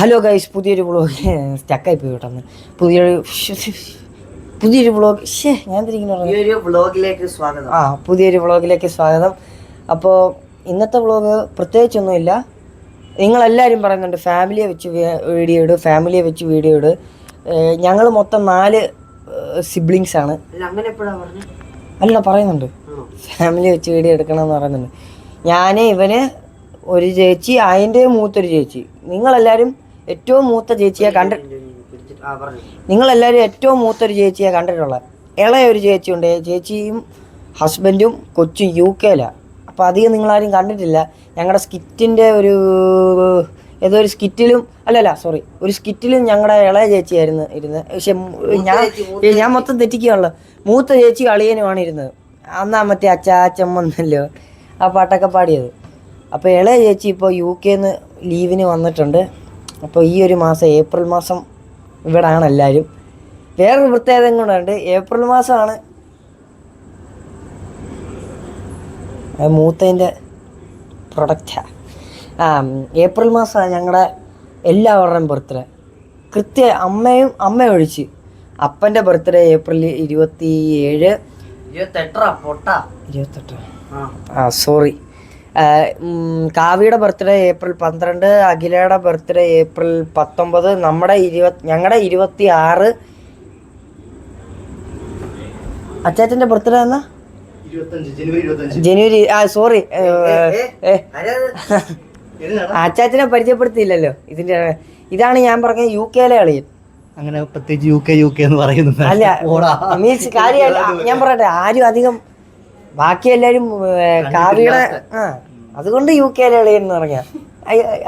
Hello guys, പുതിയൊരു vlog സ്റ്റക്കായി പോയി കേട്ടെന്ന്. പുതിയൊരു വ്ളോഗ് ഞാൻ വ്ളോഗിലേക്ക് സ്വാഗതം. പുതിയൊരു വ്ളോഗിലേക്ക് സ്വാഗതം. അപ്പോൾ ഇന്നത്തെ വ്ളോഗ് പ്രത്യേകിച്ചൊന്നുമില്ല. നിങ്ങളെല്ലാവരും പറയുന്നുണ്ട് ഫാമിലിയെ വെച്ച് വീഡിയോ ഇട്. ഞങ്ങൾ മൊത്തം 4 സിബ്ലിങ്സ് ആണ്. അങ്ങനെ എപ്പോഴാണ് പറഞ്ഞത്? അല്ല, പറയുന്നുണ്ട് ഫാമിലി വെച്ച് വീഡിയോ എടുക്കണമെന്ന് പറയുന്നുണ്ട്. ഞാൻ, ഇവന്, ഒരു ചേച്ചി, അതിൻ്റെ മൂത്തൊരു ചേച്ചി. നിങ്ങളെല്ലാവരും ഏറ്റവും മൂത്ത ചേച്ചിയെ ഏറ്റവും മൂത്തൊരു ചേച്ചിയെ കണ്ടിട്ടുള്ളത്. ഇളയൊരു ചേച്ചിയുണ്ട്. ചേച്ചിയും ഹസ്ബൻഡും കൊച്ചും UK-ലാണ്. അപ്പോൾ അധികം നിങ്ങളാരും കണ്ടിട്ടില്ല. ഞങ്ങളുടെ സ്കിറ്റിൻ്റെ ഏതോ ഒരു സ്കിറ്റിലും ഒരു സ്കിറ്റിലും ഞങ്ങളുടെ ഇളയ ചേച്ചിയായിരുന്നു ഇരുന്നത്. പക്ഷെ ഞാൻ മൊത്തം തെറ്റിക്കുകയാണല്ലോ. മൂത്ത ചേച്ചി അളിയനുമാണ് ഇരുന്നത്. അന്നാമത്തെ അച്ചാച്ചമ്മന്നല്ലോ ആ പാട്ടൊക്കെ പാടിയത്. അപ്പോൾ ഇളയ ചേച്ചി ഇപ്പോൾ UK-ന്ന് ലീവിന് വന്നിട്ടുണ്ട്. അപ്പോൾ ഈ ഒരു മാസം, ഏപ്രിൽ മാസം ഇവിടെ ആണ് എല്ലാവരും. വേറൊരു പ്രത്യേകത കൂടെ ഉണ്ട്. ഏപ്രിൽ മാസമാണ് മൂത്തതിൻ്റെ പ്രൊഡക്റ്റാണ്. ഏപ്രിൽ മാസമാണ് ഞങ്ങളുടെ എല്ലാവരുടെയും ബർത്ത്ഡേ. അമ്മ ഒഴിച്ച് അപ്പൻ്റെ ബർത്ത്ഡേ ഏപ്രിൽ 27. 28. സോറി. കാവ്യയുടെ ബർത്ത്ഡേ ഏപ്രിൽ 12, അഖിലയുടെ ബർത്ത്ഡേ ഏപ്രിൽ 19, ഞങ്ങളുടെ 26. അച്ചാച്ചൻ്റെ ബർത്ത്ഡേ എന്നാ? ജനുവരി. സോറി, അച്ചാച്ചനെ പരിചയപ്പെടുത്തിയില്ലല്ലോ. ഇതാണ് ഞാൻ പറഞ്ഞ UK-ലെ അളിയൻ. അങ്ങനെ പ്രത്യേകിച്ച് UK എന്ന് പറയുന്നത് അല്ല, മീൻസ് കാര്യം ഞാൻ പറയട്ടെ. ആരും അധികം, ബാക്കി എല്ലാവരും കാവ്യയുടെ അതുകൊണ്ട് UK-ലെ അളിയൻ എന്ന് പറഞ്ഞാൽ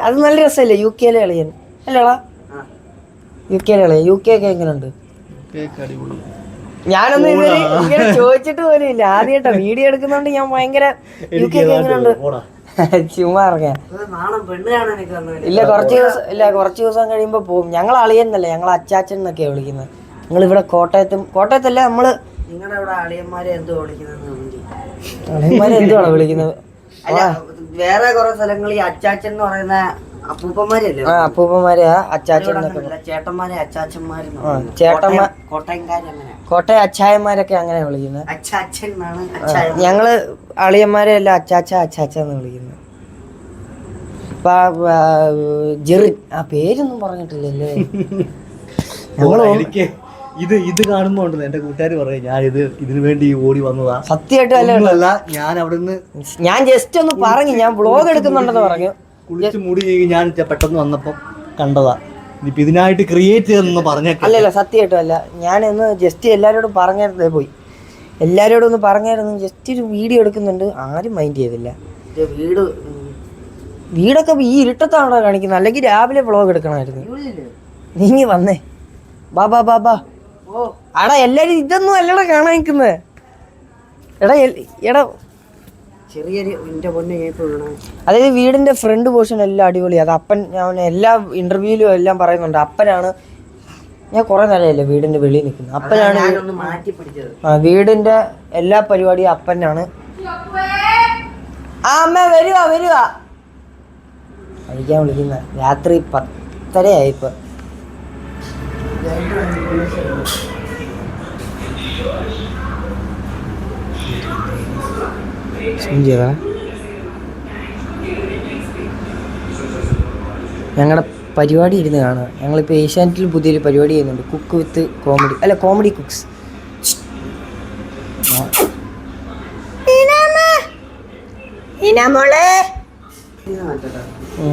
അത് നല്ല രസമല്ലേ? UK-ലെ അളിയൻ അല്ലേടാ? UK-ലെ അളിയൻ. UK ഒക്കെ എങ്ങനെയുണ്ട്? ഞാനൊന്നും ഇങ്ങനെ ചോദിച്ചിട്ട് പോലും ഇല്ല. ആദ്യമായിട്ടാ വീഡിയോ എടുക്കുന്നോണ്ട് ഞാൻ ഭയങ്കര UK ഒക്കെ എങ്ങനെയുണ്ട് ചുമ്മാ ഇറങ്ങിയ. കുറച്ച് ദിവസം കഴിയുമ്പോ പോകും. ഞങ്ങൾ അളിയൻ എന്നല്ലേ, ഞങ്ങൾ അച്ചാച്ചൻ എന്നൊക്കെയാ വിളിക്കുന്നത്. ഞങ്ങളിവിടെ കോട്ടയത്തല്ല, നമ്മള് നിങ്ങളുടെ അവിടെ അളിയന്മാരെ എന്തുവാ വിളിക്കുന്നത്? വേറെ കുറെ സ്ഥലങ്ങളിൽ അച്ചാച്ചൻ എന്ന് പറയുന്ന അപ്പൂപ്പന്മാരല്ലേ? അപ്പൂപ്പന്മാരെ അച്ചാച്ചൻ, ചേട്ടന്മാരെ അച്ചാച്ചന്മാര്, കോട്ടയം അച്ചായന്മാരൊക്കെ അങ്ങനെ വിളിക്കുന്നത്. അച്ചാച്ചൻ എന്നാണ്. ഞങ്ങള് അളിയന്മാരെ എല്ലാം അച്ചാച്ച എന്ന് വിളിക്കുന്നത്. ജെറിൻ, ആ പേരൊന്നും പറഞ്ഞിട്ടില്ലല്ലേ? എനിക്ക് ഇത് കാണുമ്പോ എന്റെ കൂട്ടുകാര് പറയും ഞാൻ ഇതിനു വേണ്ടി ഓടി വന്നതാ. സത്യമായിട്ടും അല്ല, ഞാൻ ജസ്റ്റ് ഒന്ന് പറഞ്ഞു, ഞാൻ വ്ളോഗ് എടുക്കുന്നുണ്ടെന്ന് പറഞ്ഞു. കുളിച്ച് മുടി ഞാൻ പെട്ടെന്ന് വന്നപ്പോ കണ്ടതാ. ഇനിയിപ്പോ ഇതിനായിട്ട് ക്രിയേറ്റ് ചെയ്തെന്ന് പറഞ്ഞേക്കാം. അല്ലല്ല, സത്യമായിട്ടും അല്ല. ഞാനൊന്ന് ജസ്റ്റ് എല്ലാവരോടും പറഞ്ഞിരുന്നേ പോയി. എല്ലാവരോടും ഒന്ന് പറഞ്ഞായിരുന്നു ജസ്റ്റ് ഒരു വീഡിയോ എടുക്കുന്നുണ്ട്. ആരും മൈൻഡ് ചെയ്തില്ല. വീടൊക്കെ ഈ ഇരുട്ടത്താണോ കാണിക്കുന്നത്? അല്ലെങ്കിൽ രാവിലെ വ്ളോഗ് എടുക്കണമായിരുന്നു. നീ വന്നേ, ബാബാ. എടാ, എല്ലാരും ഇതൊന്നും അല്ലടാ കാണാൻ നിൽക്കുന്നത്. എടാ അതായത് വീടിന്റെ ഫ്രണ്ട് പോർഷൻ എല്ലാം അടിപൊളി. അത് അപ്പൻ, ഞാൻ എല്ലാ ഇന്റർവ്യൂവിലും എല്ലാം പറയുന്നുണ്ട്, അപ്പനാണ്. ഞാൻ കുറെ നേരമല്ലേ വീടിന്റെ വെളിയിൽ നിൽക്കുന്നത്. അപ്പനാണ് വീടിന്റെ എല്ലാ പരിപാടിയും അപ്പനാണ്. അമ്മ വരുക കഴിക്കാൻ വിളിക്കുന്ന. രാത്രി 10:30 ഇപ്പൊ. ഞങ്ങളുടെ പരിപാടി ഇരുന്ന് കാണുക. ഞങ്ങളിപ്പോൾ ഏഷ്യാനെറ്റിൽ പുതിയൊരു പരിപാടി ചെയ്യുന്നുണ്ട്, കുക്ക് വിത്ത് കോമഡി. അല്ല, കോമഡി കുക്സ്.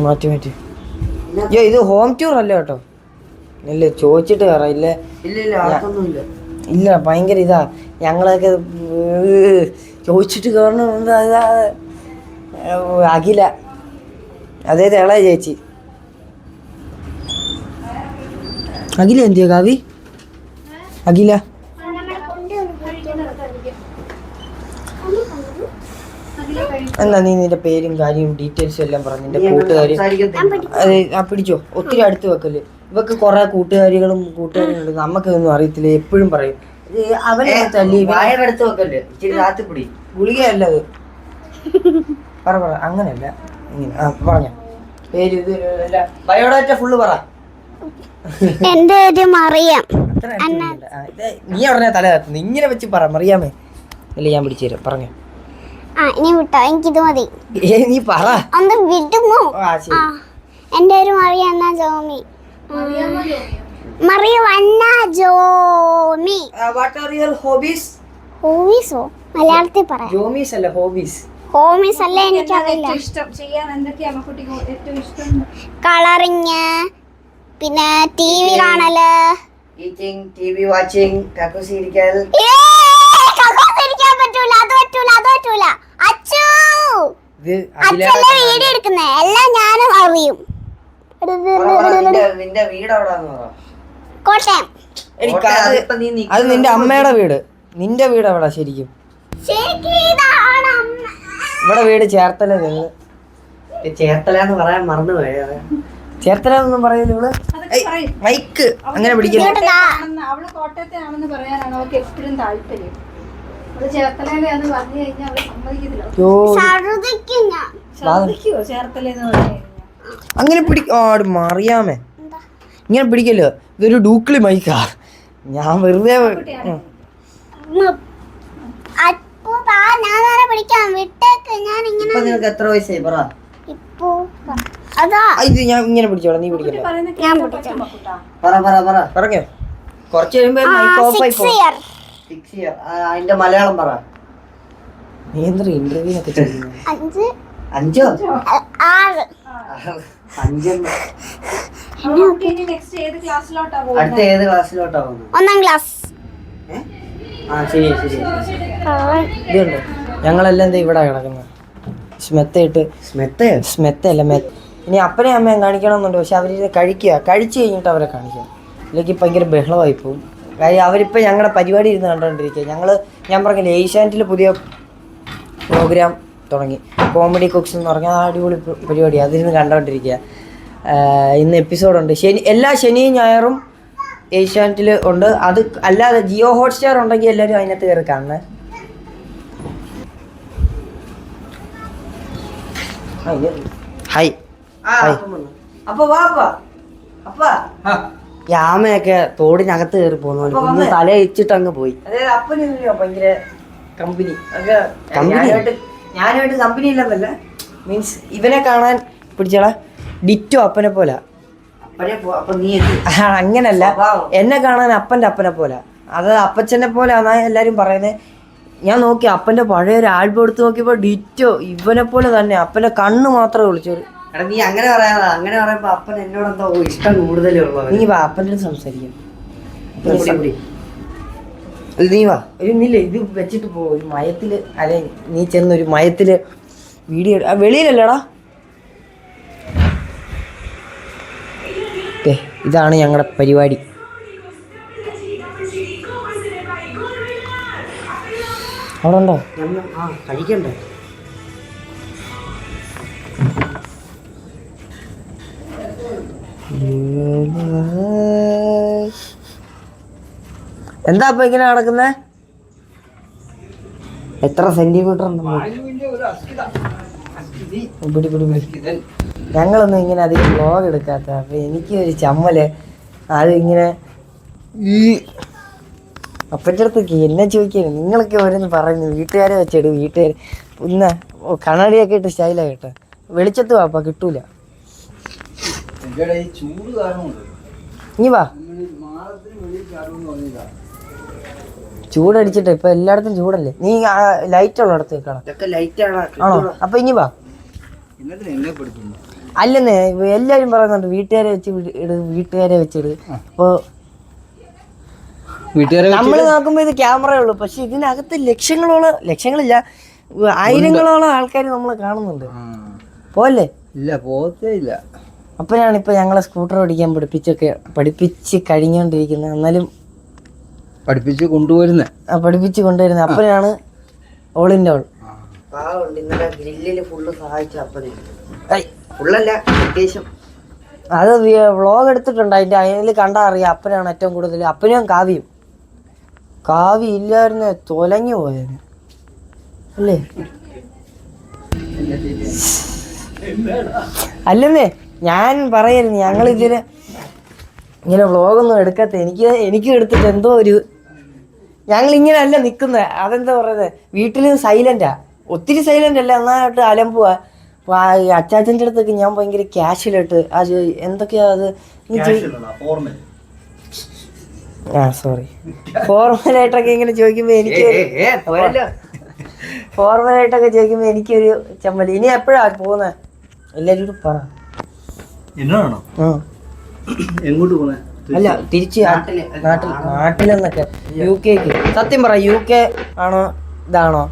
മാറ്റി ഇത് ഹോം ടൂർ അല്ല കേട്ടോ. ഇല്ല, ചോദിച്ചിട്ട് കയറാം. ഇല്ല, ഭയങ്കര ഇതാ. ഞങ്ങളൊക്കെ ചോദിച്ചിട്ട് കയറണം. അഖില, അതായത് ഇളയ ചേച്ചി. അഖില എന്തിയാ കാവി? അഖില എന്നാ നീ നിന്റെ പേരും കാര്യവും ഡീറ്റെയിൽസും എല്ലാം പറഞ്ഞു. നിന്റെ കൂട്ടുകാരി പിടിച്ചോ, ഒത്തിരി അടുത്ത് വെക്കല്. ഇവക്ക് കുറെ കൂട്ടുകാരികളുണ്ട്. നമുക്കൊന്നും അറിയത്തില്ല. എപ്പോഴും പറയും അവനെ തല്ലി എടുത്ത് വെക്കല്ലേ, ഇച്ചിരി രാത്രി പിടി. ഗുളികയല്ല അത്. പറ അങ്ങനെയല്ല, ഇങ്ങനെ പറഞ്ഞ പേര് ഇത് ബയോഡാറ്റ ഫുള്ള് പറ. എന്റെ ഒരു മറിയം. നീ ഉടനെ തല കത്തുന്നു. ഇങ്ങനെ വെച്ച് പറ മറിയാമേ. അല്ല ഞാൻ പിടിച്ചു തരാം. പറഞ്ഞു. ഇനി വിട്ടോ, എനിക്കിത് മതി. നീ പറ. ഒന്ന് വിടുമോ? എന്റെ ഒരു Mariyam Anna Jomy. Mariyam Anna Jomy. What are your hobbies? ഹോബീസോ മലയാളത്തിൽ പറ. ജോമീസ് അല്ല ഹോബീസ്. ഹോബീസ് അല്ല, എനിക്കറിയില്ല. കളറിങ്, പിന്നെ TV കാണല്, ഈറ്റിംഗ്, TV വാച്ചിങ്, കക്കൂസി ഇരിക്കൽ. ഇരിക്കാൻ പറ്റൂല, അത് പറ്റൂല. അച്ഛോ, അച്ഛല്ലേ വീഡിയോ എടുക്കുന്നേ, എല്ലാം ഞാനും അറിയും. നിന്റെ വീട് എവിടാന്ന് പറ. കോട്ടയം. അത് നിന്റെ അമ്മയുടെ വീട്. നിന്റെ വീട് എവിടാ ശരിക്കും? ഇവിടെ വീട് ചേർത്തല. ചേർത്തല എന്ന് പറയാൻ മറന്നു പോയത്. ചേർത്തല എന്നൊന്നും പറയില്ല ഇവള്. മൈക്ക് അങ്ങനെ പിടിക്കുന്നു. അവള് കോട്ടയത്തെ ആണെന്ന് പറയാനാണ് അവൾക്ക് എപ്പോഴും താല്പര്യം. അവള് ചേർത്തലയിലെ അത് പറഞ്ഞു കഴിഞ്ഞാൽ അവള് സമ്മതിക്കത്തില്ല. ചേർത്തലെന്ന് പറഞ്ഞു അങ്ങനെ മറിയാമേ ഇങ്ങനെ പിടിക്കല്ലോ. ഇതൊരു ഡൂക്കളി മൈക്കാ. ഞാൻ വെറുതെ നിനക്ക് എത്ര വയസ്സായി പറ. ഇത് ഞാൻ ഇങ്ങനെ പിടിച്ചോളാം. നീ പിടിക്കല്ലോ. പറഞ്ഞോ. കുറച്ച് കഴിയുമ്പോ മൈക്ക് ഓഫ് ആയി പോകും. 6 year. അതിന്റെ മലയാളം പറ. നീ എന്താ ഇന്റർവ്യൂ ഒക്കെ ചെയ്യുന്നത്? 5 അടുത്ത ഏത് ക്ലാസ്സിലോട്ടാ പോകുന്നത്? 1ാം ക്ലാസ്. ശരി. ഇതുണ്ട്. ഞങ്ങളെല്ലാം എന്താ ഇവിടെ കിടക്കുന്നത്. സ്മെത്തയല്ല. ഇനി അപ്പനെയും അമ്മയും കാണിക്കണമെന്നുണ്ട്. പക്ഷെ അവരിത് കഴിച്ചു കഴിഞ്ഞിട്ട് അവരെ കാണിക്കാം. അല്ലെങ്കിൽ ഭയങ്കര ബഹളമായി പോകും. കാര്യം അവരിപ്പോൾ ഞങ്ങളുടെ പരിപാടി ഇരുന്ന് കണ്ടുകൊണ്ടിരിക്കുക. ഞാൻ പറഞ്ഞില്ലേ, ഏഷ്യാനെറ്റിൽ പുതിയ പ്രോഗ്രാം തുടങ്ങി, കോമഡി കുക്സ് എന്ന് പറഞ്ഞാൽ അടിപൊളി പരിപാടി. അതിരുന്ന് കണ്ടുകൊണ്ടിരിക്കുക. ഇന്ന് എപ്പിസോഡുണ്ട്. എല്ലാ ശനിയും ഞായറും ഏഷ്യാനെറ്റിൽ ഉണ്ട്. അത് അല്ലാതെ ജിയോ ഹോട്ട്സ്റ്റാർ ഉണ്ടെങ്കിൽ എല്ലാവരും അതിനകത്ത് കയറി കാണുന്നത്. ഹായ്. യാമയൊക്കെ തോടിനകത്ത് കയറി പോകുന്നു. തല ഇച്ചിട്ട് അങ്ങ് പോയി. ഭയങ്കര കമ്പനി. ഞാനായിട്ട് കമ്പനി ഇല്ലെന്നല്ല, മീൻസ് ഇവനെ കാണാൻ പിടിച്ചോളാ ഡിറ്റോ അപ്പനെ പോലെ. അങ്ങനല്ല, എന്നെ കാണാൻ അപ്പനെ പോലെ. അത് അപ്പച്ചനെ പോലെ ആണെന്നാ എല്ലാരും പറയുന്നത്. ഞാൻ നോക്കി അപ്പന്റെ പഴയ ഒരു ആൽബം എടുത്ത് നോക്കിയപ്പോ ഡിറ്റോ ഇവനെ പോലെ തന്നെ. അപ്പന്റെ കണ്ണ് മാത്രമേ വിളിച്ചോളൂ. നീ അങ്ങനെ പറയാതാ. അങ്ങനെ പറയുമ്പോ അപ്പൻ എന്നോട് എന്തോ ഇഷ്ടം കൂടുതലുള്ളത്. നീ വാ, അപ്പൻ്റെ സംസാരിക്കാം. നീ വാ. ഇല്ല, ഇത് വെച്ചിട്ട് പോ. ഒരു മയത്തില് അല്ലെ നീ ചെന്നൊരു മയത്തില് വീഡിയോ വെളിയിലല്ലേടാ. ഇതാണ് ഞങ്ങളുടെ പരിപാടി. അവിടെ ഉണ്ടോ? കഴിക്കണ്ടേ? എന്താ അപ്പൊ ഇങ്ങനെ നടക്കുന്നേ? എത്ര സെന്റിമീറ്റർ ഉണ്ട്? ഞങ്ങളൊന്നും ഇങ്ങനെ അധികം വ്ലോഗ് എടുക്കാത്ത. അപ്പൊ എനിക്ക് ഒരു ചമ്മല്. അത് ഇങ്ങനെ ഈ അപ്പൻ്റെ അടുത്തേക്ക് എന്നെ ചോദിക്കാണ്. നിങ്ങളൊക്കെ ഓരോന്ന് പറയുന്നു. വീട്ടുകാരെ വെച്ചിട്. വീട്ടുകാർ പിന്നെ കണ്ണാടിയൊക്കെ ഇട്ട് സ്റ്റൈലാണ് കേട്ടോ. വെളിച്ചത്ത് വാ, കിട്ടൂല. നീ വാ. ചൂടടിച്ചിട്ട് ഇപ്പൊ എല്ലായിടത്തും ചൂടല്ലേ. നീ ലൈറ്റ് ഉള്ളിടത്ത് ആണോ? അപ്പൊ ഇനി വാ. അല്ലെന്നേ എല്ലാരും പറയുന്നുണ്ട് വീട്ടുകാരെ വെച്ചിട്. അപ്പൊ നമ്മള് നോക്കുമ്പോ ഇത് ക്യാമറ ഉള്ളു. പക്ഷെ ഇതിനകത്ത് ലക്ഷങ്ങളില്ല, ആയിരങ്ങളോളം ആൾക്കാർ നമ്മളെ കാണുന്നുണ്ട്. പോലെ ഇല്ല, പോകത്തേ ഇല്ല. അപ്പനാണ് ഇപ്പൊ ഞങ്ങളെ സ്കൂട്ടർ ഓടിക്കാൻ പഠിപ്പിച്ച് കഴിഞ്ഞോണ്ടിരിക്കുന്നത്. എന്നാലും പഠിപ്പിച്ച് കൊണ്ടുവരുന്നത് അപ്പനാണ് ഓളിൻ്റെ ഓൾ. ഇന്നലെ ഗ്രില്ലില് ഫുള്ള് സഹായിച്ച അപ്പനെ. ഫുള്ളല്ല, അത്യാവശ്യം. അത് വ്ളോഗ് എടുത്തിട്ടുണ്ട്. അതിൽ കണ്ടാ അറിയാം അപ്പനാണ് ഏറ്റവും കൂടുതൽ. അപ്പനും കാവ്യ ഇല്ലായിരുന്ന തൊലഞ്ഞു പോയത് അല്ലേ. അല്ലെന്നേ ഞാൻ പറയായിരുന്നു ഞങ്ങൾ ഇങ്ങനെ വ്ളോഗൊന്നും എടുക്കാത്ത എനിക്കും എടുത്തിട്ട് എന്തോ ഒരു ഞങ്ങൾ ഇങ്ങനെ അല്ല നിൽക്കുന്നത്. അതെന്താ പറയുന്നത്, വീട്ടിൽ സൈലന്റാ, ഒത്തിരി സൈലന്റ് അല്ല, നന്നായിട്ട് അലമ്പുവാ. അപ്പോൾ ആ അച്ചാച്ചൻ്റെ അടുത്തൊക്കെ ഞാൻ ഭയങ്കര ക്യാഷ്വലായിട്ട് അത് എന്തൊക്കെയാ അത് സോറി ഫോർമലായിട്ടൊക്കെ ഇങ്ങനെ ചോദിക്കുമ്പോൾ എനിക്കൊരു ചമ്മല്. ഇനി എപ്പോഴാ പോകുന്നത് എല്ലാവരും കൂടെ പറ. എന്നോടാണോ എങ്ങോട്ട് പോന്നെ? അല്ല തിരിച്ച് നാട്ടിലെന്നൊക്കെ UK സത്യം പറ UK ആണോ ഇതാണോ?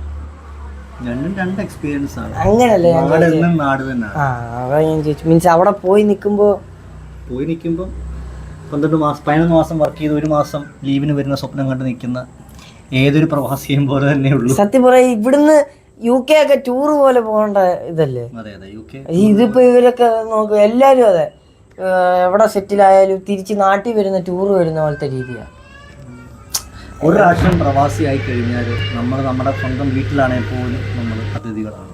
രണ്ടും രണ്ട് എക്സ്പീരിയൻസ് ആണ്. അങ്ങനല്ലേ നാട് തന്നെയാണ്. അതാ ഞാൻ ചോദിച്ചു. മീൻസ് അവിടെ പോയി നിൽക്കുമ്പോൾ 11 മാസം വർക്ക് ചെയ്ത് 1 മാസം ലീവിന് വരുന്ന സ്വപ്നം കണ്ട് നിൽക്കുന്ന ഏതൊരു പ്രവാസിയും പോലെ തന്നെ ഉള്ളൂ. സത്യം പറയാ ഇവിടുന്ന് UK ഒക്കെ ടൂർ പോലെ പോകേണ്ട ഇതല്ലേ. അതെ UK ഇതിപ്പോ ഇവരൊക്കെ നോക്കുക എല്ലാരും അതെ, എവിടെ സെറ്റിലായാലും തിരിച്ച് നാട്ടിൽ വരുന്ന ടൂർ വരുന്ന പോലത്തെ രീതിയാണ്. ഒരു പ്രാവശ്യം പ്രവാസിയായി കഴിഞ്ഞാൽ നമ്മുടെ സ്വന്തം വീട്ടിലാണെങ്കിൽ പോലും നമ്മൾ അതിഥികളാണ്.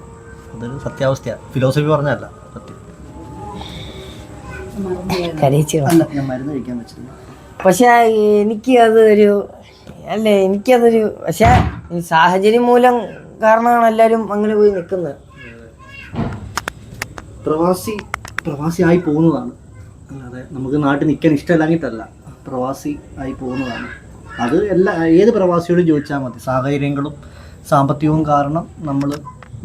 അതൊരു സത്യാവസ്ഥയാണ്. ഫിലോസഫി പറഞ്ഞല്ല, സത്യം. അല്ല ഞാൻ മരുന്ന് കഴിക്കാൻ വെച്ചില്ല. പക്ഷെ എനിക്കതൊരു പക്ഷെ ഈ സാഹചര്യം മൂലം കാരണമാണ് എല്ലാരും അങ്ങനെ പോയി നിൽക്കുന്നത്. പ്രവാസി ആയി പോകുന്നതാണ്, അല്ലാതെ നമുക്ക് നാട്ടിൽ നിൽക്കാൻ ഇഷ്ടമല്ലാഞ്ഞിട്ടല്ല. പ്രവാസി ആയി പോകുന്നതാണ്. അത് ഏത് പ്രവാസിയോടും ചോദിച്ചാൽ മതി. സാഹചര്യങ്ങളും സാമ്പത്തികവും കാരണം നമ്മൾ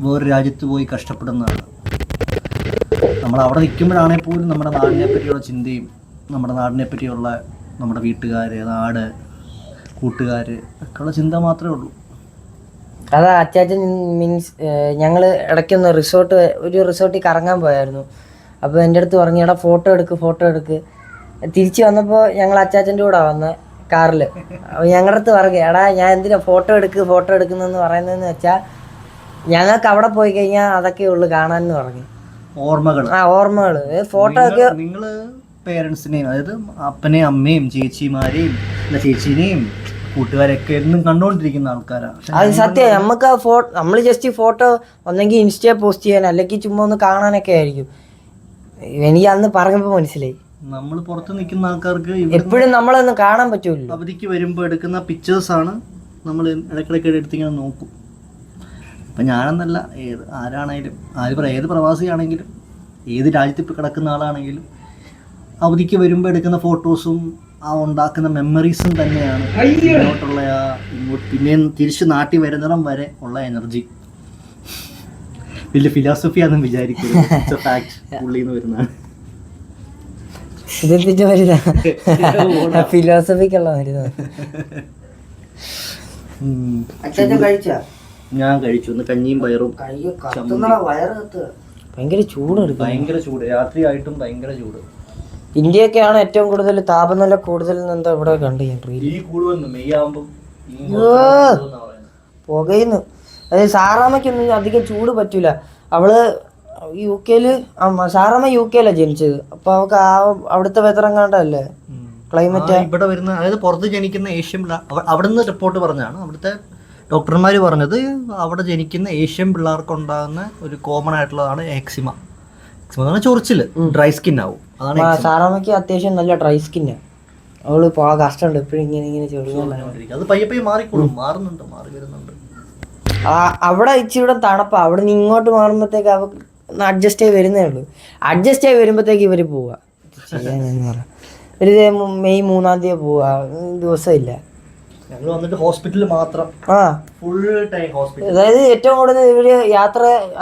വേറൊരു രാജ്യത്ത് പോയി കഷ്ടപ്പെടുന്നതാണ്. നമ്മൾ അവിടെ നിൽക്കുമ്പോഴാണെങ്കിൽ പോലും നമ്മുടെ നാടിനെ പറ്റിയുള്ള ചിന്തയും നമ്മുടെ നാടിനെ പറ്റിയുള്ള നമ്മുടെ വീട്ടുകാർ, നാട്, കൂട്ടുകാർ ഒക്കെയുള്ള ചിന്ത മാത്രമേ ഉള്ളൂ. അതാ അച്ചാച്ചൻ മീൻസ് ഞങ്ങൾ ഇടയ്ക്കൊന്ന് റിസോർട്ടിൽ കറങ്ങാൻ പോയായിരുന്നു. അപ്പോൾ എൻ്റെ അടുത്ത് പറഞ്ഞു എടാ ഫോട്ടോ എടുക്ക്. തിരിച്ച് വന്നപ്പോൾ ഞങ്ങൾ അച്ചാച്ചൻ്റെ കൂടെ വന്നത് കാറിൽ. അപ്പോൾ ഞങ്ങളുടെ അടുത്ത് പറഞ്ഞു എടാ ഞാൻ എന്തിനാ ഫോട്ടോ എടുക്കുന്നതെന്ന് പറയുന്നതെന്ന് വെച്ചാൽ ഞങ്ങൾക്ക് അവിടെ പോയി കഴിഞ്ഞാൽ അതൊക്കെ ഉള്ളു കാണാനെന്ന് പറഞ്ഞു. ഓർമ്മകൾ ഫോട്ടോ ഒക്കെ നിങ്ങൾ പേരൻസിനെയും, അതായത് അപ്പനെയും അമ്മയും ചേച്ചിമാരെയും ചേച്ചീനെയും കൂട്ടുകാരൊക്കെ എന്നും കണ്ടുകൊണ്ടിരിക്കുന്ന ആൾക്കാരാണ്. അത് സത്യം. നമുക്ക് ആ നമ്മൾ ജസ്റ്റ് ഫോട്ടോ ഒന്നെങ്കിൽ ഇൻസ്റ്റയിൽ പോസ്റ്റ് ചെയ്യാൻ അല്ലെങ്കിൽ ചുമ്മാ ഒന്ന് കാണാനൊക്കെ ആയിരിക്കും. എനിക്ക് അന്ന് പറഞ്ഞപ്പോൾ മനസ്സിലായി നമ്മൾ പുറത്ത് നിൽക്കുന്ന ആൾക്കാർക്ക് എപ്പോഴും നമ്മളൊന്നും കാണാൻ പറ്റൂല്ലോ. അവധിക്ക് വരുമ്പോൾ എടുക്കുന്ന പിക്ചേഴ്സാണ് നമ്മൾ ഇടയ്ക്കിടയ്ക്ക് എടുത്തിങ്ങനെ നോക്കും. അപ്പം ഞാനെന്നല്ല, ആരാണെങ്കിലും ഏത് പ്രവാസിയാണെങ്കിലും ഏത് രാജ്യത്ത് ഇപ്പോൾ കിടക്കുന്ന ആളാണെങ്കിലും അവധിക്ക് വരുമ്പോൾ എടുക്കുന്ന ഫോട്ടോസും ആ ഉണ്ടാക്കുന്ന മെമ്മറീസും തന്നെയാണ് ഇങ്ങോട്ടുള്ള പിന്നെ തിരിച്ച് നാട്ടിൽ വരുന്നിടം വരെ ഉള്ള എനർജി. വലിയ ഫിലോസഫിയാണെന്ന് വിചാരിക്കുന്നത്, ഫാക്ട് ഉള്ളിന്ന് വരുന്നതാണ്. ഫിലോസഫിക്കുള്ള ഞാൻ കഴിച്ചു. ഒന്ന് കഞ്ഞിയും പയറും. ഭയങ്കര ചൂട് രാത്രിയായിട്ടും ഭയങ്കര ചൂട്. ഇന്ത്യയൊക്കെയാണ് ഏറ്റവും കൂടുതൽ താപനില കൂടുതൽ എന്താ ഇവിടെ കണ്ടു ഞാൻ പുകയുന്നു. അതായത് സാറാമ്മയ്ക്കൊന്നും അധികം ചൂട് പറ്റൂല. അവള് UK സാറാമ്മ UK ജനിച്ചത്. അപ്പൊ അവൾക്ക് അവിടുത്തെ വെതറും കണ്ടല്ലേ ക്ലൈമറ്റ് ഇവിടെ വരുന്ന, അതായത് പുറത്ത് ജനിക്കുന്ന ഏഷ്യൻ അവിടുന്ന് റിപ്പോർട്ട് പറഞ്ഞാണ്, അവിടുത്തെ ഡോക്ടർമാർ പറഞ്ഞത് അവിടെ ജനിക്കുന്ന ഏഷ്യൻ പിള്ളേർക്ക് ഉണ്ടാകുന്ന ഒരു കോമൺ ആയിട്ടുള്ളതാണ് എക്സിമ. ചൊറിച്ചില്, ഡ്രൈ സ്കിൻ ആവും. അതാണ് സാറാമ്മയ്ക്ക് അത്യാവശ്യം നല്ല ഡ്രൈ സ്കിന്നാ. അവള് കഷ്ടമുണ്ട് എപ്പോഴും ഇങ്ങനെ ചൊറിയാൻ. അത് പയ്യെ മാറിക്കോളും. മാറി വരുന്നുണ്ട്. അവിടെ ഇച്ചിരി തണുപ്പാ. അവിടെ നിന്ന് ഇങ്ങോട്ട് മാറുമ്പോഴത്തേക്ക് അവ അഡ്ജസ്റ്റ് ആയി വരുന്നേ ഉള്ളൂ. അഡ്ജസ്റ്റ് ആയി വരുമ്പോഴത്തേക്ക് ഇവര് പോവാ. ഒരു മെയ് 3-ാം തീയതി പോവാ, ദിവസമില്ല. ഞങ്ങൾ വന്നിട്ട് ഹോസ്പിറ്റലിൽ മാത്രം ഫുൾ ടൈം ഹോസ്പിറ്റൽ. അതായത് ഏറ്റവും കൂടുതൽ ഇവര്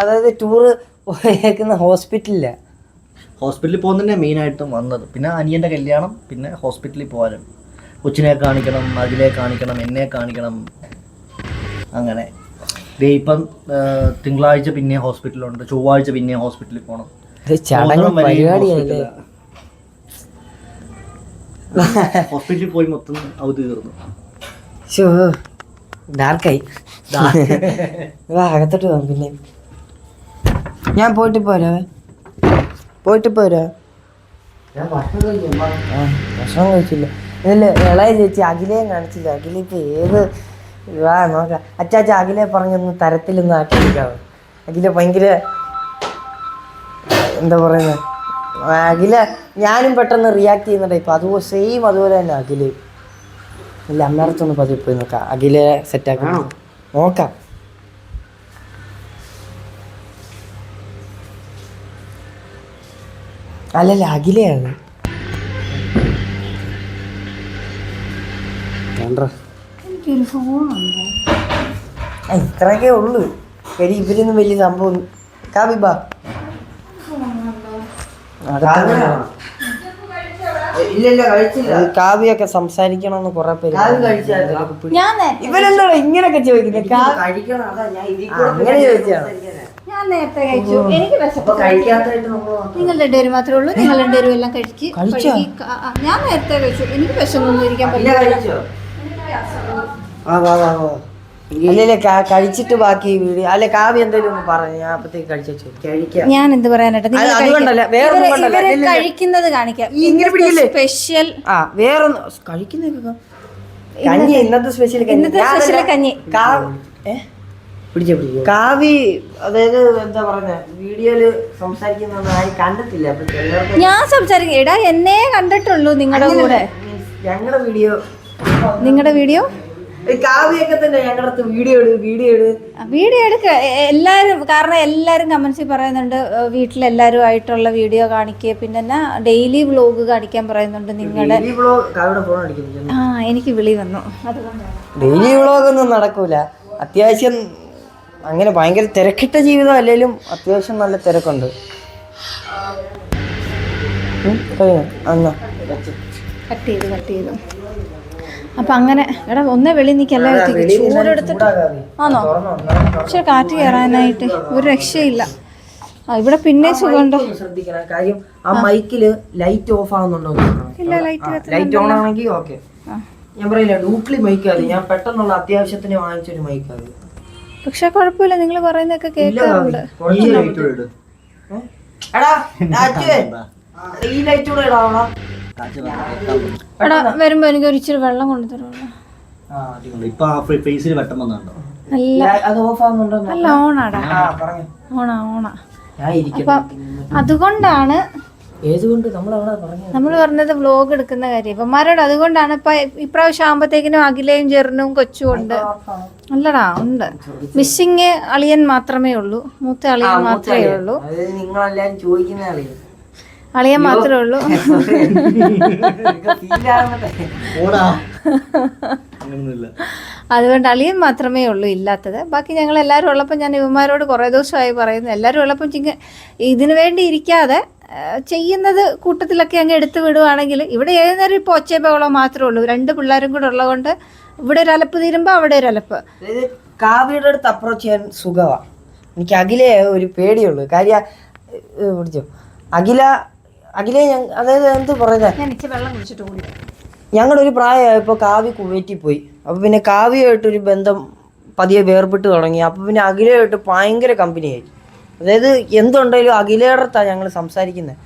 അതായത് ടൂറ് പോയേക്കുന്ന ഹോസ്പിറ്റലിൽ പോകുന്നതന്നെ മെയിനായിട്ടും വന്നത്. പിന്നെ അനിയൻ്റെ കല്യാണം, പിന്നെ ഹോസ്പിറ്റലിൽ പോകാനും കൊച്ചിനെ കാണിക്കണം, അതിലെ കാണിക്കണം, എന്നെ കാണിക്കണം. അങ്ങനെ ഇപ്പം തിങ്കളാഴ്ച പിന്നെ ഹോസ്പിറ്റലുണ്ട്, ചൊവ്വാഴ്ച പിന്നെ ഹോസ്പിറ്റലിൽ പോകണം. ഹോസ്പിറ്റലിൽ പോയി മൊത്തം അവധി തീർന്നു. ഡാർക്കായി അകത്തോട്ട് പോകാം. പിന്നെ ഞാൻ പോയിട്ട് പോരാ. ഞാൻ ഭക്ഷണം കഴിച്ചില്ല. ഇതിൽ ഇളയ ചേച്ചി അഖിലയും കാണിച്ചില്ല. അഖില ഇപ്പൊ ഏത് നോക്കാം. അച്ചാച്ച അഖിലെ പറഞ്ഞൊന്ന് തരത്തിലൊന്നും ആക്കിയിരിക്കാവോ. അഖില ഭയങ്കര എന്താ പറയുന്നത്, അഖില ഞാനും പെട്ടെന്ന് റിയാക്ട് ചെയ്യുന്ന ടൈപ്പ്. അതുപോലെ സെയിം അതുപോലെ തന്നെ അഖില്. ഇല്ല, അമ്മയടുത്തൊന്ന് പതിവ് പോയി നോക്കാം. അഖിലെ സെറ്റാക്കണം, നോക്കാം. അല്ലല്ല, അഖിലയാണ്. എനിക്കൊരു ഫോണുണ്ട്. ഇത്രയൊക്കെ ഉള്ളു. ശരി, ഇവരൊന്നും വലിയ സംഭവം. കാബിബാ കാവ്യൊക്കെ സംസാരിക്കണമെന്ന് കുറെ പേര്. ഞാൻ ഇവരെന്താ ഇങ്ങനെയൊക്കെ ചോദിക്കുന്നത്? അങ്ങനെ ചോദിച്ചാണ്. ഞാൻ നേരത്തെ കഴിച്ചു. എനിക്ക് നിങ്ങൾ രണ്ടുപേരും മാത്രമേ ഉള്ളൂ. നിങ്ങൾ രണ്ടുപേരും എല്ലാം കഴിച്ച് ഞാൻ നേരത്തെ കഴിച്ചു. എനിക്ക് വിശന്നൊന്നും ഇരിക്കാൻ പറ്റില്ല. അല്ലല്ലേ കഴിച്ചിട്ട് ബാക്കി വീഡിയോ അല്ലെ കാവ്യ എന്തെങ്കിലും ഒന്ന് പറഞ്ഞു. ഞാൻ അപ്പത്തേക്ക് കഴിച്ചു. ഞാൻ എന്ത് പറയാനായിട്ട് കഴിക്കുന്നത് കാണിക്കാം. സ്പെഷ്യൽ വേറൊന്നും കഴിക്കുന്ന കഞ്ഞി. ഇന്നത്തെ സ്പെഷ്യൽ കഞ്ഞി. കാവി അതായത് എന്താ പറയുക, വീഡിയോയില് സംസാരിക്കുന്ന ആരും കണ്ടിട്ടില്ല. ഞാൻ സംസാരിക്കും. എടാ എന്നെ കണ്ടിട്ടുള്ളൂ നിങ്ങളുടെ കൂടെ. നിങ്ങളുടെ വീഡിയോ കാവ്യൊക്കെ തന്നെ ഞങ്ങളുടെ വീഡിയോ എടുക്ക എല്ലാരും. കാരണം എല്ലാരും കമന്റ്സിൽ പറയുന്നുണ്ട് വീട്ടിലെല്ലാരും ആയിട്ടുള്ള വീഡിയോ കാണിക്കുക, പിന്നെ ഡെയിലി വ്ലോഗ് കാണിക്കാൻ പറയുന്നുണ്ട്. നിങ്ങളുടെ എനിക്ക് വിളി വന്നു. ഡെയിലി വ്ലോഗ് ഒന്നും നടക്കൂല. അത്യാവശ്യം അങ്ങനെ ഭയങ്കര തിരക്കിട്ട ജീവിതം അല്ലെങ്കിലും അത്യാവശ്യം നല്ല തിരക്കുണ്ട്. കട്ട് ചെയ്തു. അപ്പം അങ്ങനെ എടാ ഒന്നേ വെളി നിൽക്കല്ല, ചൂടെടുത്തിട്ട് ആണോ? പക്ഷെ കാറ്റ് കയറാനായിട്ട് ഒരു രക്ഷയില്ല. ഇവിടെ പിന്നെ സുഖമുണ്ട്. ശ്രദ്ധിക്കണം കാര്യം, ആ മൈക്കില് ലൈറ്റ് ഓഫ് ആവുന്നുണ്ടോ? ഇല്ല, ലൈറ്റ് ഓൺ ആണെങ്കിൽ ഓക്കെ. ഞാൻ പറയില്ല ഡൂപ്ലി മൈക്കാത്, ഞാൻ പെട്ടെന്നുള്ള അത്യാവശ്യത്തിന് വാങ്ങിച്ചൊരു മൈക്കാത്. പക്ഷെ കുഴപ്പമില്ല, നിങ്ങൾ പറയുന്നതൊക്കെ കേൾക്കാറുണ്ട്. ഈ ലൈറ്റ് കൂടെ ഇടാവണം. എടാ വരുമ്പോ എനിക്ക് ഒരു ഇച്ചിരി വെള്ളം കൊണ്ടുതരുമല്ലോ. അല്ല ഓണാടാ, ഓണാ. അപ്പം അതുകൊണ്ടാണ് നമ്മൾ പറഞ്ഞത് വ്ലോഗ് എടുക്കുന്ന കാര്യം ഇവന്മാരോട്. അതുകൊണ്ടാണ് ഇപ്പൊ ഇപ്രാവശ്യം ആകുമ്പോഴത്തേക്കിനും അഖിലയും ജെറിനും കൊച്ചും ഉണ്ട്. അല്ലടാ ഉണ്ട്. മിസ്സിങ് അളിയൻ മാത്രമേ ഉള്ളൂ. മൂത്ത അളിയൻ മാത്രമേ ഉള്ളൂ. അളിയൻ മാത്രമേ ഉള്ളൂ. അതുകൊണ്ട് അളിയൻ മാത്രമേ ഉള്ളൂ ഇല്ലാത്തത്. ബാക്കി ഞങ്ങൾ എല്ലാവരും ഉള്ളപ്പോൾ ഞാൻ ഇവന്മാരോട് കുറേ ദിവസമായി പറയുന്നു, എല്ലാവരും ഉള്ളപ്പോൾ ഇതിനു വേണ്ടി ഇരിക്കാതെ ചെയ്യുന്നത് കൂട്ടത്തിലൊക്കെ അങ്ങ് എടുത്തു വിടുവാണെങ്കിൽ. ഇവിടെ ഏത് നേരം ഇപ്പോൾ ഒച്ചേ ബഹളം മാത്രമേ ഉള്ളൂ. 2 പിള്ളേരും കൂടെ ഉള്ളതുകൊണ്ട് ഇവിടെ ഒരു അലപ്പ് തീരുമ്പോൾ അവിടെ ഒരു അലപ്പ്. കാവ്യയുടെ അടുത്ത് അപ്രോച്ച് ചെയ്യാൻ സുഖമാണ്. എനിക്ക് അഖിലേ ഒരു പേടിയുള്ളൂ. കാര്യം പിടിച്ചോ അഖിലേ അതായത് എന്ത് പറയുന്നത്, വെള്ളം കുടിച്ചിട്ട് കൂടി ഞങ്ങളുടെ ഒരു പ്രായമായപ്പോൾ കാവ്യ കുവൈറ്റിൽ പോയി. അപ്പോൾ പിന്നെ കാവ്യമായിട്ടൊരു ബന്ധം പതിയെ വേർപെട്ട് തുടങ്ങി. അപ്പോൾ പിന്നെ അഖിലയായിട്ട് ഭയങ്കര കമ്പനിയായി. അതായത് എന്തുണ്ടെങ്കിലും അഖിലയുടെ അടുത്താണ് ഞങ്ങൾ സംസാരിക്കുന്നത്.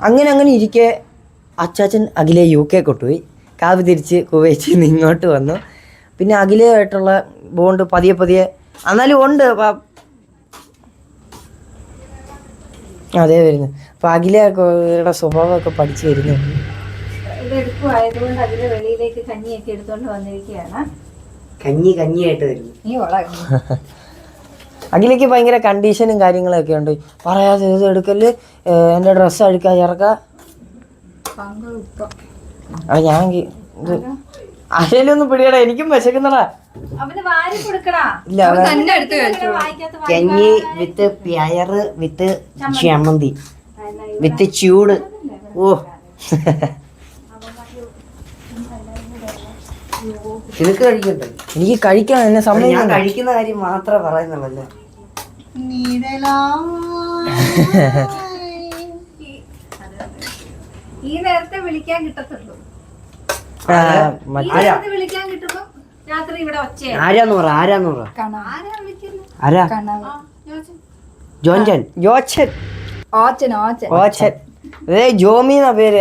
അങ്ങനെ ഇരിക്കെ അച്ചാച്ചൻ അഖിലയെ UK കൊണ്ടുപോയി. കാവ്യ തിരിച്ച് കുവൈറ്റിൽ നിന്ന് ഇങ്ങോട്ട് വന്നു. പിന്നെ അഖിലയായിട്ടുള്ള ബോണ്ട് പതിയെ എന്നാലും ഉണ്ട്. അതേ വരുന്നു. അപ്പോൾ അഖിലയുടെ സ്വഭാവമൊക്കെ പഠിച്ചു വരുന്നു. ഇതെടുക്കുമായതുകൊണ്ട് അതിലെ വെളിയിലേക്ക് കഞ്ഞിയൊക്കെ എടുത്തോണ്ട് വന്നിരിക്കുകയാണ്. കഞ്ഞിയായിട്ട് വരുന്നു. അഖിലേക്ക് ഭയങ്കര കണ്ടീഷനും കാര്യങ്ങളൊക്കെ ഉണ്ട്. പറയാതെ ഇത് എടുക്കല്, എൻ്റെ ഡ്രസ്സ് അഴുക്കാൻ ഇറക്കാം. ഞാൻ ഇത് അതിലൊന്നും പിടിയടാ, എനിക്കും വിശക്കുന്നടാ. കഞ്ഞി വിത്ത് പയറ് വിത്ത് ചമ്മന്തി വിത്ത് ചൂട്. ഓ നിനക്ക് കഴിക്കട്ടെ? എനിക്ക് കഴിക്കണം, എന്നെ സമയം. ഞാൻ കഴിക്കുന്ന കാര്യം മാത്രമേ പറയുന്നുള്ളൂ. ഈ നേരത്തെ വിളിക്കാൻ കിട്ടത്തുള്ളൂ. വിളിക്കാൻ കിട്ടുമ്പോ രാത്രി ഇവിടെ ഒച്ചയാണ്. ആരാന്ന് പറ ജോമി എന്ന പേര്.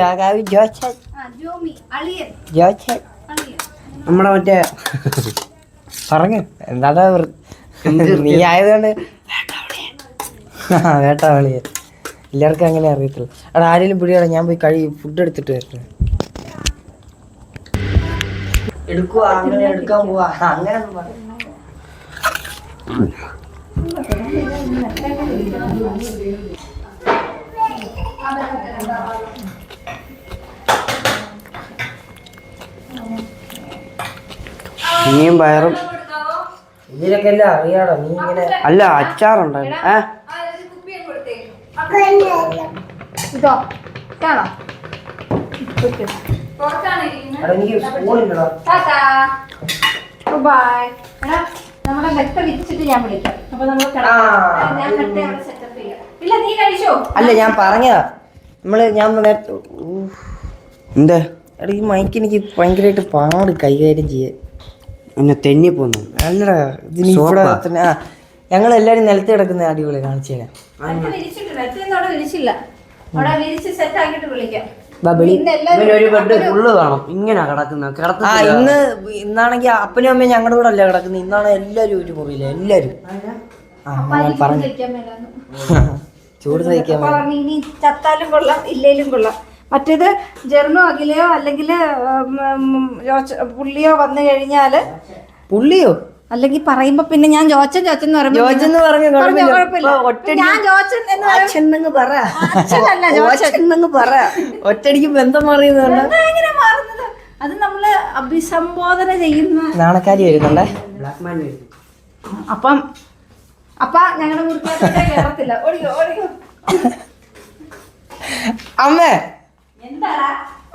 നമ്മുടെ മറ്റേ പറഞ്ഞു എന്താ നീ ആയതുകൊണ്ട് വേട്ടാവളിയൻ. എല്ലാവർക്കും അങ്ങനെ അറിയത്തില്ല. അവിടെ ആരെങ്കിലും പിടിയാടാ, ഞാൻ പോയി ഫുഡ് എടുത്തിട്ട് വരട്ടെ. എടുക്കുവാ, അങ്ങനെ എടുക്കാൻ പോവാ, അങ്ങനെ ഒന്നും പറ. ഇനിയും പയറും ഇതിനൊക്കെ എല്ലാം അറിയാടോ. നീ ഇങ്ങനെ അല്ല അച്ചാറുണ്ടായിരുന്നു. ഇതോ കാണോ എനിക്ക് സ്പൂണില്ലടാ. ബൈ. എടാ നമ്മുടെ ലെഫ്റ്റ് വിരിച്ചിട്ട് ഞാൻ വിളിക്കാം. അപ്പൊ നമ്മൾ ഞാൻ കട്ട് അവിടെ സെറ്റപ്പ് ചെയ്യാം. ഇല്ല നീ കഴിച്ചോ? അല്ല ഞാൻ പറഞ്ഞതാ, ഞാൻ എന്താ എടാ ഈ മൈക്ക് എനിക്ക് ഭയങ്കരമായിട്ട് പാട് കൈകാര്യം ചെയ്യാൻ. എന്നെ തെന്നി പോന്നു. അല്ലടാ ഇതിന് ഇവിടെ തന്നെ ഞങ്ങളെല്ലാരും നിലത്ത് കിടക്കുന്ന അടിപൊളി കാണിച്ചു തരാം. വിരിച്ചില്ല, അവിടെ വിരിച്ച് സെറ്റ് ആക്കിട്ട് വിളിക്കാം. ഒരു ബെഡ് ഫുള്ള് കാണും ഇങ്ങനെ കിടക്കുന്ന. ഇന്നാണെങ്കിൽ അപ്പനും അമ്മയും ഞങ്ങളുടെ കൂടെ അല്ല കിടക്കുന്നത്. ഇന്നാണ് എല്ലാരും ഒരു മുറിയില്ല, എല്ലാരും. ഞാൻ പറഞ്ഞു ചൂട് സഹിക്കാൻ. ഇനി ചത്താലും കൊള്ളാം ഇല്ലേലും കൊള്ളാം. മറ്റേത് ജെറിനോ അഖിലയോ അല്ലെങ്കിൽ പുള്ളിയോ വന്നു കഴിഞ്ഞാല് പുള്ളിയോ അല്ലെങ്കിൽ പറയുമ്പോ പിന്നെ ഞാൻ ജോച്ചൻ എന്ന് പറയുമ്പോ ഞാൻ ജോച്ചൻ എന്ന് പറ, ഒറ്റടിക്ക് ബന്ധം മാറിയതുകൊണ്ട് എങ്ങനെ മാറുന്നത്? അത് നമ്മള് അഭിസംബോധന ചെയ്യുന്ന നാണക്കാരി വരുന്നുണ്ടേ. അപ്പം ഞങ്ങളുടെ മുറിക്കകത്തോട്ടേ കേറത്തില്ല. ഓടിക്കോ അമ്മേ എന്താടാ?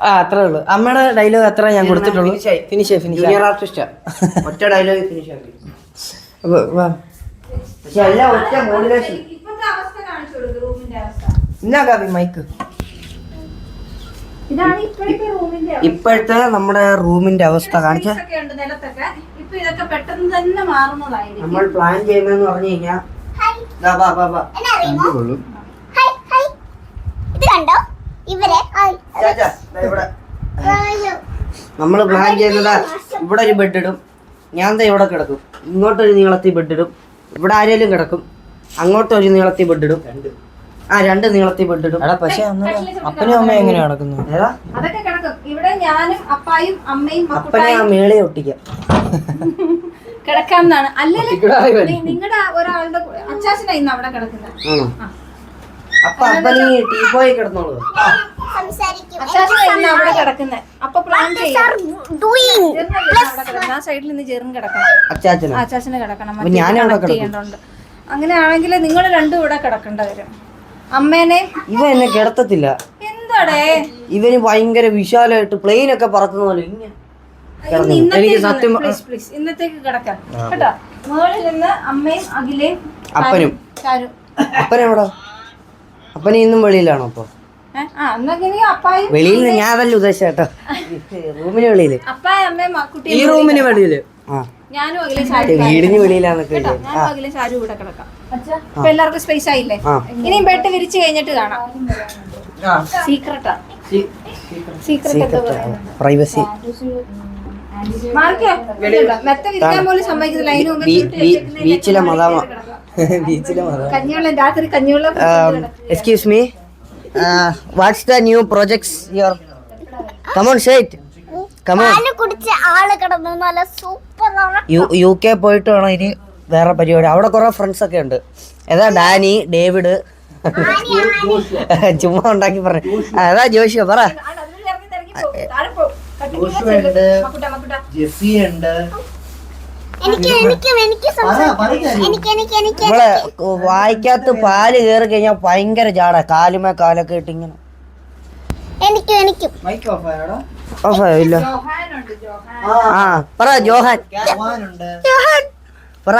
അത്രേ ഉള്ളു. അമ്മയുടെ ഡയലോഗ് അത്ര ഞാൻ കൊടുത്തിട്ടുള്ളൂ. ഫിനിഷ് ജൂനിയർ ആർട്ടിസ്റ്റാ, ഒറ്റ ഡയലോഗ് ഫിനിഷ് ആക്കി. പക്ഷെ എല്ലാം ഒറ്റ മോഡുലേഷൻ. ഇപ്പോഴത്തെ അവസ്ഥ കാണിച്ചു കൊടുക്കും, റൂമിന്റെ അവസ്ഥ. എന്നാ കാപ്പി മൈക്ക്. ഇതാണ് ഇപ്പോഴത്തെ റൂമിന്റെ അവസ്ഥ. ഇപ്പോഴത്തെ നമ്മുടെ റൂമിന്റെ അവസ്ഥ കാണിച്ച. നിലത്തൊക്കെ ഇപ്പൊ ഇതൊക്കെ പെട്ടെന്ന് തന്നെ മാറുന്നതായിരിക്കും. നമ്മൾ പ്ലാൻ ചെയ്യുന്നതെന്ന് പറഞ്ഞു കഴിഞ്ഞാൽ ഇത് കണ്ടോ ഇവരെ നമ്മൾ പ്ലാൻ ചെയ്യുന്നത് ഇവിടെ ഒരു ബെഡ് ഇടും, ഞാൻ ഇവിടെ കിടക്കും, ഇങ്ങോട്ടൊരു നീളത്തിൽ ബെഡ് ഇടും, ഇവിടെ ആരെങ്കിലും കിടക്കും, അങ്ങോട്ടൊരു നീളത്തിൽ ബെഡ് ഇടും, രണ്ട് നീളത്തിൽ ബെഡ് ഇടും. പക്ഷെ അപ്പനും അമ്മയും എങ്ങനെയാ നടക്കുന്നത്? അതൊക്കെ കിടക്കും. ഇവിടെ ഞാനും അപ്പായും അമ്മയും അപ്പനെ ആ മേളെ ഒട്ടിക്കാം കിടക്കാന്നാണ്. അല്ലെങ്കിൽ നിങ്ങളുടെ ഒരാളുടെ അച്ചാച്ചനാ ഇന്ന് അവിടെ കിടക്കുന്നത്. അപ്പൊ അപ്പനീ ടീപ്പോയി കിടന്നോളൂ. അച്ചാച്ചനാ ഇന്ന് അവിടെ കിടക്കുന്നത്. അപ്പൊ പ്ലാൻ ചെയ്യാം. ആ സൈഡിൽ നിന്ന് ചെറും കിടക്കണം, അച്ചാച്ചന് കിടക്കണം, ചെയ്യേണ്ടതുണ്ട്. അങ്ങനെയാണെങ്കിൽ നിങ്ങൾ രണ്ടും ഇവിടെ കിടക്കേണ്ട വരും. അമ്മേനെ ഇവ എന്നെ കിടത്തത്തില്ല. എന്താടേ ഇവന് ഭയങ്കര വിശാലമായിട്ട് പ്ലെയിൻ ഒക്കെ പറക്കുന്ന പോലെ ഇന്നത്തേക്ക് കിടക്കാം കേട്ടോ. മുകളിൽ നിന്ന് അമ്മയും അഖിലയും അപ്പനും. അപ്പനെവിടാ? അപ്പനെ ഇന്നും വെളിയിലാണോ? അപ്പൊ വെളിയിൽ ഞാൻ അതല്ല ഉദ്ദേശിച്ച കേട്ടോ, റൂമിന് വെളിയില്. അപ്പായും അമ്മയും ഈ റൂമിന് വെളിയില് ഞാനും അഖിലെ വീടിന് വെളിയിലാന്നൊക്കെ. ഞാനും അഖിലെ സാരി കൂടെ കിടക്കാം. ഇപ്പൊ എല്ലാവർക്കും സ്പേസ് ആയില്ലേ? ഇനിയും ബെഡ് വിരിച്ച് കഴിഞ്ഞിട്ട് കാണാം. സീക്രട്ടാ, സീക്രട്ട് പ്രൈവസി. മെത്ത വിരിക്കാൻ പോലും സമ്മതിക്കുന്നില്ല. അതിന് മുമ്പ് ബീച്ചിലെ മതാമ, ബീച്ചിലെ മതാമ. കഞ്ഞിവെള്ളം രാത്രി കഞ്ഞിവെള്ളം. Excuse me, what's the new projects your? Come on say it. Come on. UK പോയിട്ട് വേണം ഇനി വേറെ പരിപാടി. അവിടെ കുറെ ഫ്രണ്ട്സ് ഒക്കെ ഉണ്ട്. ഏതാ ഡാനി, ഡേവിഡ്, ചുമ്മാ ഉണ്ടാക്കി പറഞ്ഞു. അതാ ജോഷിയോ പറ. നമ്മളെ വായിക്കാത്ത പാല് കേറി കഴിഞ്ഞാൽ ഭയങ്കര ജാട, കാലുമേ കാലൊക്കെ ഇട്ട് ഇങ്ങനെ. ഇല്ല പറ ജോഹാൻ, പറ.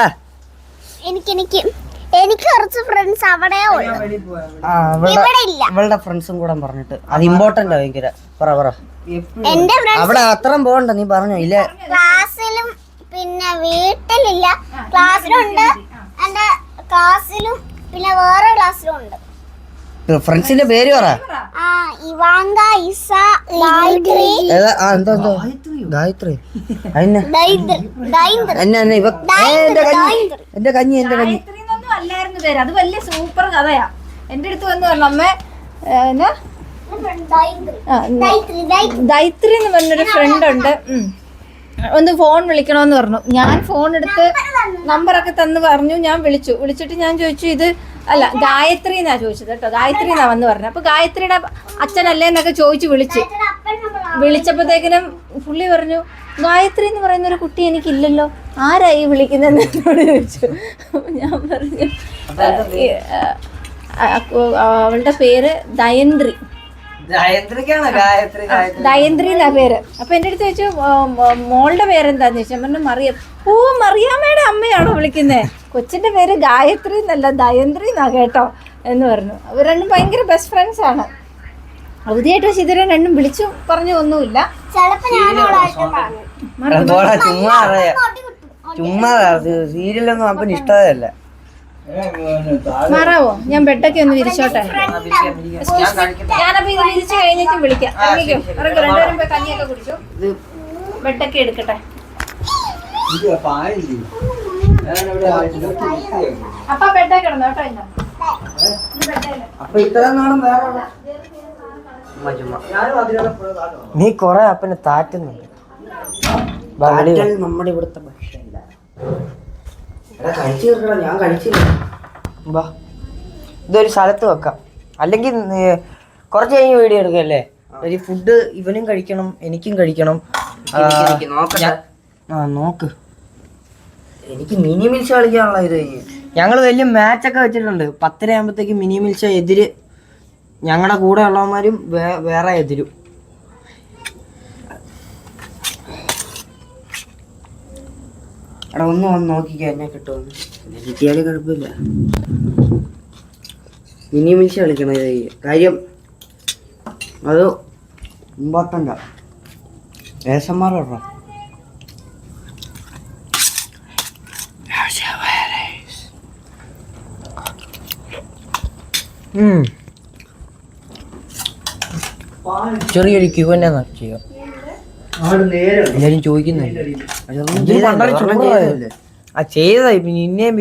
എനിക്ക് കുറച്ച് ഫ്രണ്ട്സ് അവിടെ ഇവളുടെ ഫ്രണ്ട്സും കൂടെ പറഞ്ഞിട്ട് അത് ഇമ്പോർട്ടന്റ് ഭയങ്കര. പറ പറ. എന്റെ അവിടെ അത്രയും പോകണ്ട, നീ പറഞ്ഞോ. ഇല്ല ക്ലാസ്സിലും പിന്നെ വീട്ടിലില്ല. ക്ലാസ്സിലുണ്ട്, എന്റെ ക്ലാസ്സിലും പിന്നെ വേറെ ക്ലാസ്സിലും ഉണ്ട്. ഫ്രണ്ട്സിന്റെ പേര് പറ. ഇവാങ്ക, ഇസ, ഗായത്രി. എന്തോ ഗായത്രി. അല്ലായിരുന്നു പേര്. അത് വലിയ സൂപ്പർ കഥയാ. എൻ്റെ അടുത്ത് വന്ന് പറഞ്ഞു അമ്മ എന്നാ ദൈത്രി എന്ന് പറഞ്ഞൊരു ഫ്രണ്ട് ഉണ്ട്, ഒന്ന് ഫോൺ വിളിക്കണമെന്ന് പറഞ്ഞു. ഞാൻ ഫോൺ എടുത്ത് നമ്പറൊക്കെ തന്ന് പറഞ്ഞു. ഞാൻ വിളിച്ചിട്ട് ഞാൻ ചോദിച്ചു ഇത് അല്ല ഗായത്രി എന്നാ ചോദിച്ചത് കേട്ടോ, ഗായത്രി എന്നാ വന്ന് പറഞ്ഞു. അപ്പൊ ഗായത്രിയുടെ അച്ഛനല്ലേ എന്നൊക്കെ ചോദിച്ചു വിളിച്ചപ്പോഴത്തേക്കിനും പുള്ളി പറഞ്ഞു ഗായത്രി എന്ന് പറയുന്ന ഒരു കുട്ടി എനിക്കില്ലല്ലോ, ആരായി വിളിക്കുന്നതെന്ന് എന്നോട് ചോദിച്ചു. ഞാൻ പറഞ്ഞു അവളുടെ പേര് ദയന്ത്രി എന്നാ പേര്. അപ്പൊ എൻ്റെ അടുത്ത് ചോദിച്ചു മോളുടെ പേരെന്താന്ന് ചോദിച്ചു. ഞാൻ പറഞ്ഞു മറിയം. ഓ മറിയാമ്മയുടെ അമ്മയാണോ വിളിക്കുന്നേ? കൊച്ചിന്റെ പേര് ഗായത്രി എന്നല്ല ദയന്ത്രി എന്നാ കേട്ടോ എന്ന് പറഞ്ഞു. അവർ രണ്ടും ഭയങ്കര ബെസ്റ്റ് ഫ്രണ്ട്സ് ആണ്. അവധിയായിട്ട് പക്ഷെ ഇതുവരെ രണ്ടും വിളിച്ചു പറഞ്ഞു ഒന്നുമില്ല. ചുമ്മാ സീരിയലൊന്നും അപ്പന് ഇഷ്ടമല്ല. മാറാവോ? ഞാൻ ബെഡൊക്കെ ഒന്ന് വിരിച്ചോട്ടെ. ഞാനപ്പോ ഇത് വിരിച്ചു കഴിഞ്ഞിട്ട് വിളിക്കാം. രണ്ടുപേരും പോയി കഞ്ഞിയൊക്കെ കുടിച്ചു. ബെഡൊക്കെ എടുക്കട്ടെ. അപ്പൊ ബെഡൊക്കെ കിടന്നു കേട്ടോ. അപ്പൊ ഇത്ര നാളും വേറെ നീ കൊറേ അപ്പനെ താറ്റുന്നുണ്ട്. നമ്മുടെ ഇവിടുത്തെ ഭക്ഷണമില്ല. കഴിച്ചു തീർക്കടാ, ഞാൻ കഴിച്ചില്ല. ബാ ഇതൊരു സ്ഥലത്ത് വെക്കാം, അല്ലെങ്കിൽ കുറച്ച് കഴിഞ്ഞ് വീഡിയോ എടുക്കല്ലേ. ഒരു ഫുഡ് ഇവനും കഴിക്കണം എനിക്കും കഴിക്കണം. നോക്ക് എനിക്ക് മിനി മിൽസ് കളിക്കാനുള്ള ഇത്. ഞങ്ങൾ വലിയ മാച്ചൊക്കെ വെച്ചിട്ടുണ്ട്. 10:30 ആകുമ്പോഴത്തേക്ക് മിനി മിൽസ എതിര് ഞങ്ങളുടെ കൂടെ ഉള്ളവന്മാരും വേറെ എതിരും. എടാ ഒന്ന് വന്ന് നോക്കിക്കോ എന്നെ കിട്ടുമെന്ന്. കിട്ടിയാലും കുഴപ്പമില്ല. മിനി മിൽസ് കളിക്കണം കാര്യം, അത് ഇമ്പോർട്ടൻ്റാ. ഏസന്മാർ പറഞ്ഞ ചെറിയൊരു ക്യൂ തന്നെ ചെയ്യാം. എല്ലാരും ചോദിക്കുന്നില്ല ആ ചെയ്തതായി പിന്നെയും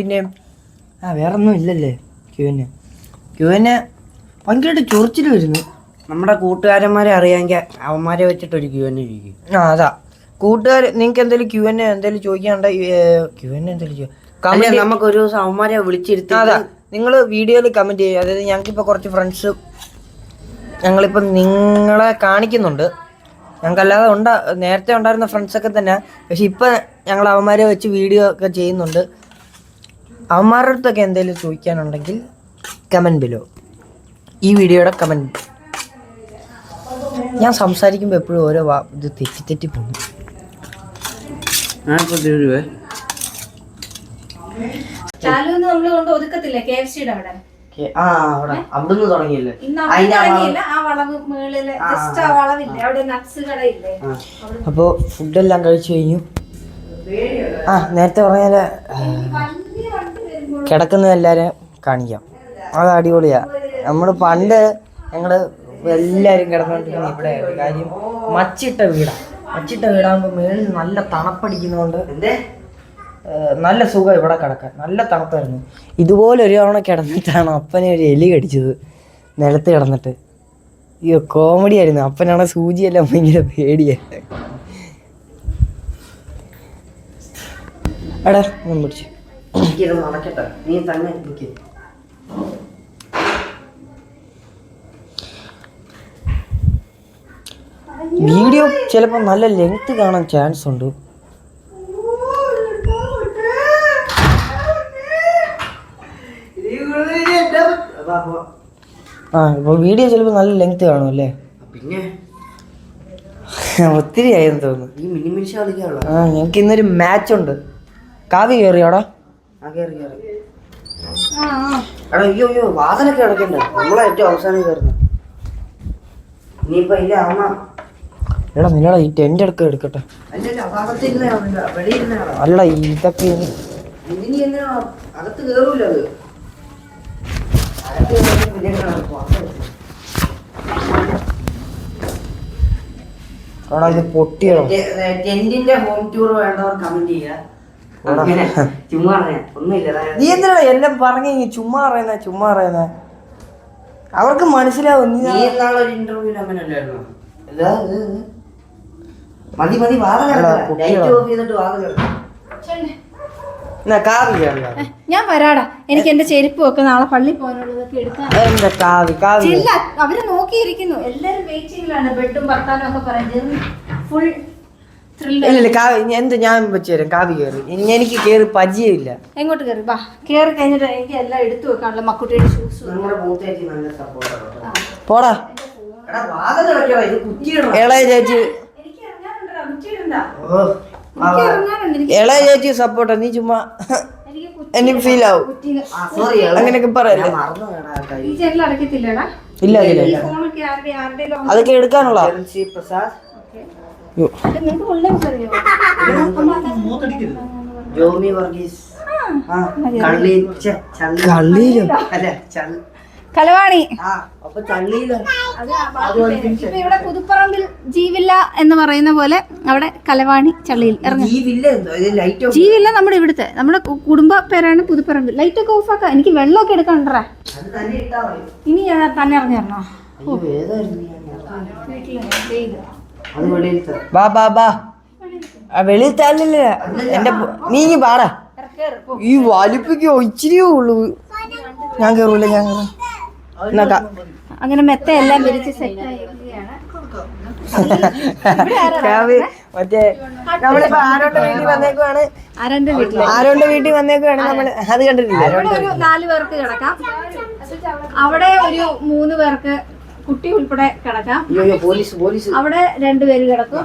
വേറെ ഒന്നും ഇല്ലല്ലേ. ക്യൂവിന് ഭയങ്കരമായിട്ട് ചൊറിച്ചിൽ വരുന്നു. നമ്മുടെ കൂട്ടുകാരന്മാരെ അറിയാമെങ്കിൽ അവന്മാരെ വെച്ചിട്ടൊരു ക്യൂ എന്നെ ചോദിക്കും. അതാ കൂട്ടുകാർ നിങ്ങൾക്ക് എന്തെങ്കിലും എന്തെങ്കിലും ചോദിക്കാണ്ട എന്തെങ്കിലും നമുക്ക് ഒരു ദിവസം അവന്മാരെ വിളിച്ചിരുത്തി. അതാ നിങ്ങൾ വീഡിയോയിൽ കമന്റ് ചെയ്യുക. അതായത് ഞങ്ങൾക്കിപ്പോൾ കുറച്ച് ഫ്രണ്ട്സ് ഞങ്ങളിപ്പം നിങ്ങളെ കാണിക്കുന്നുണ്ട്. ഞങ്ങൾക്കല്ലാതെ നേരത്തെ ഉണ്ടായിരുന്ന ഫ്രണ്ട്സൊക്കെ തന്നെ, പക്ഷെ ഇപ്പം ഞങ്ങൾ അവന്മാരെ വെച്ച് വീഡിയോ ഒക്കെ ചെയ്യുന്നുണ്ട്. അവന്മാരുടെ അടുത്തൊക്കെ എന്തെങ്കിലും ചോദിക്കാനുണ്ടെങ്കിൽ കമൻറ്റ് ബിലോ, ഈ വീഡിയോയുടെ കമൻറ്റ്. ഞാൻ സംസാരിക്കുമ്പോൾ എപ്പോഴും ഓരോ ഇത് തെറ്റി പോകുന്നു. നമ്മൾ കൊണ്ട് ഒതുക്കത്തില്ലേ KFC-യുടെ അവിടെ? അവിടുന്ന് തുടങ്ങിയില്ലേ? അപ്പോൾ ഫുഡെല്ലാം കഴിച്ചു കഴിഞ്ഞു. നേരത്തെ പറഞ്ഞാല് കിടക്കുന്ന എല്ലാവരും കാണിക്കാം. അത് അടിപൊളിയാ. നമ്മൾ പണ്ട് ഞങ്ങള് എല്ലാവരും കിടന്നുകൊണ്ടിരിക്കുന്നത് ഇവിടെ കാര്യം മച്ചിട്ട വീടാകുമ്പോൾ മേളിൽ നല്ല തണുപ്പടിക്കുന്നതുകൊണ്ട് നല്ല സുഖം ഇവിടെ കിടക്കാൻ. നല്ല തണുപ്പായിരുന്നു. ഇതുപോലെ ഒരു തവണ കിടന്നിട്ടാണ് അപ്പനെ ഒരു എലി കടിച്ചത് നിലത്ത് കിടന്നിട്ട്. അയ്യോ കോമഡി ആയിരുന്നു. അപ്പനാണ് സൂചിയെല്ലാം ഭയങ്കര പേടിയായി. എടാ ഞാൻ പിടിച്ചു നീ തന്നെ. വീഡിയോ ചിലപ്പോൾ നല്ല ലെങ്ത് കാണാൻ ചാൻസ് ഉണ്ട്. ഇപ്പോൾ വീഡിയോ ചിലപ്പോൾ നല്ല ലെങ്ത് കാണും അല്ലേ? പിന്നെ ഒത്തിരി ആയെന്ന് തോന്നുന്നു. ഈ മിനി മിൽസ് കളിക്കാനുള്ള. ഞങ്ങൾക്ക് ഇന്നൊരു മാച്ച് ഉണ്ട്. കാവ്യ കയറിയോടാ? എടാ അയ്യോ വാതിലൊക്കെ അടക്കണ്ടേ? നമ്മളെ ഏറ്റവും അവസാനം കയറുന്നു. ഇനിയിപ്പോ ഇല്ല അമ്മ. എടാ നിന്നടാ ഈ ടെന്റ് എടുക്കട്ടെ. അല്ല ഇതൊക്കെ അകത്ത് കയറൂല. അത് ഇത് പൊട്ടിയോ? ടെന്റിന്റെ ഹോം ടൂർ വേണ്ടവർ കമന്റ് ചെയ്യാ. ചുമ്മാ ഒന്നുമില്ല. നീ എന്തിനാ എല്ലാം പറഞ്ഞ ചുമ്മാ പറയുന്ന അവർക്ക് മനസ്സിലാവും. നീ നാളെ ഒരു ഇന്റർവ്യൂവിൽ അങ്ങനെ അല്ലായിരുന്നു. മതി മതി വാദം ലൈറ്റ് ഓഫ് ചെയ്തിട്ട് വാദം കിടക്കാം. ഞാൻ വരാടാ. എനിക്ക് എന്റെ ചെരുപ്പ് ഒക്കെ നാളെ പള്ളി പോകാനുള്ളതൊക്കെ എടുക്കാൻ. ഇല്ല, അവര് നോക്കിയിരിക്കുന്നു. എല്ലാരും വെയിറ്റിംഗിലാണ്. ബെഡും ഭർത്താനും ഒക്കെ പറയുന്നത് ഫുൾ എന്ത് ഞാൻ വെച്ചുതരാം. കാവി കയറി. എനിക്ക് കയറി പരിചയമില്ല. എങ്ങോട്ട് കയറി? വാ, കയറി കഴിഞ്ഞിട്ട് എനിക്ക് എല്ലാം എടുത്തു വെക്കാനുള്ള മക്കുട്ടിയുടെ ഷൂസ്. പോടാ ഇളയ ചേച്ചി. ഇളയ ചേച്ചി സപ്പോർട്ടാ. നീ ചുമ്മാ എനിക്ക് ഫീൽ ആവും അങ്ങനെയൊക്കെ പറയല്ലേ. ഈ ജനൽ അടക്കത്തില്ലടാ. ഇല്ല അതൊക്കെ എടുക്കാനുള്ള ജോമി വർഗീസ് കലവാണി. അപ്പൊ ചള്ളിയിലോ ഇപ്പൊ ഇവിടെ പുതുപ്പറമ്പിൽ ജീവില്ല എന്ന് പറയുന്ന പോലെ അവിടെ കലവാണി ചള്ളിയിൽ ഇറങ്ങി. ജീവില്ല നമ്മുടെ ഇവിടുത്തെ നമ്മുടെ കുടുംബ പേരാണ് പുതുപ്പറമ്പിൽ. ലൈറ്റ് ഒക്കെ ഓഫ് ആക്കാം. എനിക്ക് വെള്ളമൊക്കെ എടുക്കണ്ടേ. ഇനി ഞാൻ തന്നെ ഇറങ്ങി തരണോ? വെളിയിൽ തല്ലില്ല എന്റെ. നീ പാടാ. ഈ വലിപ്പിക്കോ ഇച്ചിരിയേ ഉള്ളൂ. ഞാൻ കേറൂല. അങ്ങനെ മെത്ത എല്ലാം വിരിച്ച് സെറ്റ് ആയിരിക്കുകയാണ്. മറ്റേ നമ്മളിപ്പോ ആരോന്റെ വീട്ടിൽ വന്നേക്കുവാണ്. ആരോന്റെ വീട്ടിൽ വന്നേക്കുവാണ് നമ്മള്. അത് കണ്ടിട്ടില്ല. ഇവിടെ ഒരു 4 പേർക്ക് കിടക്കാം. അവിടെ ഒരു 3 പേർക്ക് കുട്ടി ഉൾപ്പെടെ കിടക്കാം. അവിടെ 2 പേര് കിടക്കും.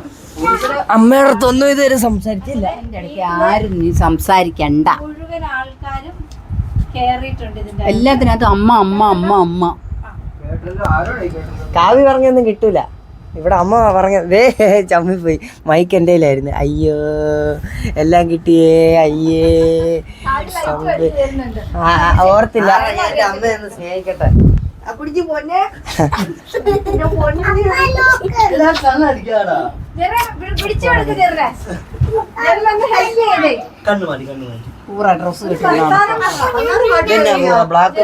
അമ്മയുടെ അടുത്തൊന്നും ഇതുവരെ സംസാരിച്ചില്ല. ആരും നീ സംസാരിക്കണ്ട. മുഴുവൻ ആൾക്കാരും കേറിയിട്ടുണ്ട് ഇതിന്റെ എല്ലാത്തിനകത്തും അമ്മ അമ്മ അമ്മ അമ്മ. കാവ്യ പറഞ്ഞൊന്നും കിട്ടൂല. ഇവിടെ അമ്മ പറഞ്ഞ ചമ്മിപ്പോയി. മൈക്ക് എൻ്റെ കയ്യിലായിരുന്നു. അയ്യോ എല്ലാം കിട്ടിയേ. അയ്യേ ഓർത്തില്ല. അമ്മയൊന്ന് സ്നേഹിക്കട്ടെ. പിടിച്ചു പോന്നെ പൂറ ഡ്രസ് ബ്ലാക്ക്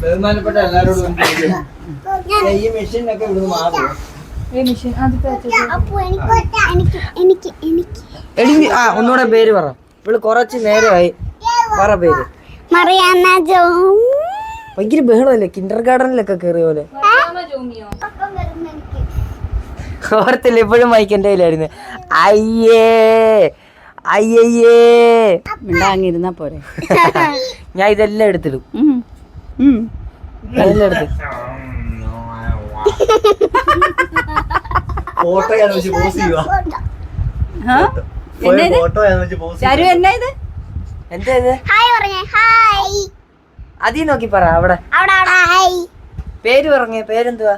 ബഹുമാനപ്പെട്ട എല്ലാരോടും ഈ മെഷീനൊക്കെ ഇവിടുന്ന് മാറും. ഒന്നുകൂടെ പേര് പറ. ഇവള് കുറച്ച് നേരമായി. പറ പേര്. ഭയങ്കര ബഹളമല്ലേ കിൻഡർ ഗാർഡനിലൊക്കെ കയറിയ പോലെ. ഓർത്തില്ല. ഇപ്പോഴും മൈക്ക് എൻ്റെ കയ്യിലായിരുന്നു. അയ്യേ അയ്യയ്യേ മിണ്ടാങ്ങിരുന്നാ പോരെ. ഞാൻ ഇതെല്ലാം എടുത്തിടും. എല്ലാം എടുത്ത് എന്താ ഇത്? അതീ നോക്കി പറ. അവിടെ പേര് പറഞ്ഞേ. പേരെന്തുവാ?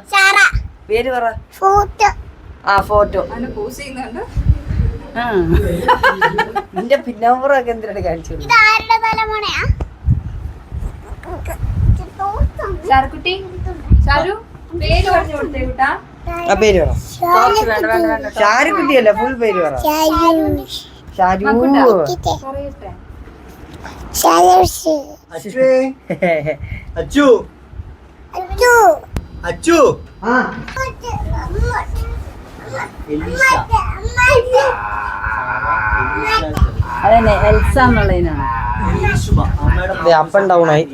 പേര് പറ. ഫോട്ടോ നിന്റെ പിന്നാമ്പുറൊക്കെ എന്തിനാണ് കാണിച്ചു? ആ പേര് പറ. ഷാരുക്കുട്ടിയല്ല, ഫുൾ പേര് പറ. ഷാരു. അച്ചു അച്ചു അതന്നെ എൽസ എന്നുള്ളതിനാണ്. അപ്പ് ആൻഡ് ഡൗൺ ആയി.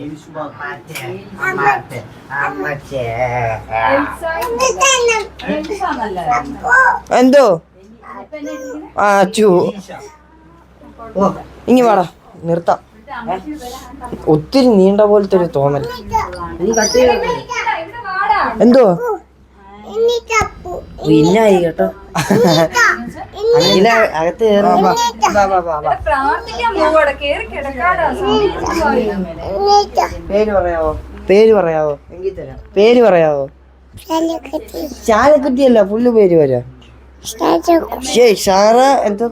എന്തോ അച്ചു ഇങ്ങി വാടാ. നിർത്താം. ഒത്തിരി നീണ്ട പോലത്തെ ഒരു തോന്നൽ. എന്തോ പിന്നായി കേട്ടോ. അകത്ത് പേര് പറയാവോ? പേര് പറയാവോ? പേര് പറയാവോ? ശാലക്കുട്ടിയല്ല, ഫുള്ള് പേര് വരാ. ഷാറ എന്തോ.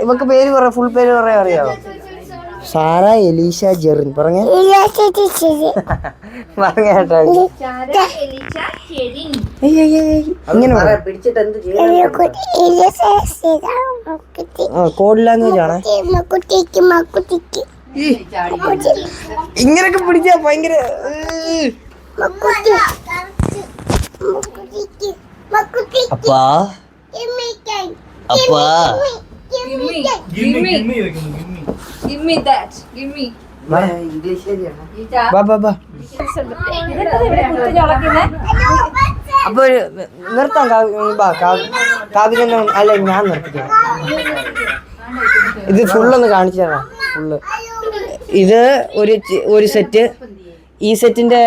ഇവക്ക് പേര് പറയാ. ഫുൾ പേര് പറയാ അറിയാവോ? സാറ എലീഷ ജെറിൻ പറഞ്ഞ കേട്ടോ. അങ്ങനെ പിടിച്ചിട്ട് എന്ത് ചെയ്യണം? കോഡ് ലാംഗ്വേജ് ആണ്. ഇങ്ങനൊക്കെ പിടിച്ചാ ഭയങ്കര അപ്പാ അപ്പാ ഇംഗ്ലീഷ് ശരിയാണ്. ബാ ബാ ബാ. അപ്പൊ നിർത്താം കാവ്യ അല്ല ഞാൻ നിർത്തിക്കാം. ഇത് ഫുള്ളൊന്ന് കാണിച്ചു തരാം. ഫുള്ള് ഇത് ഒരു സെറ്റ്. ഈ സെറ്റിന്റെ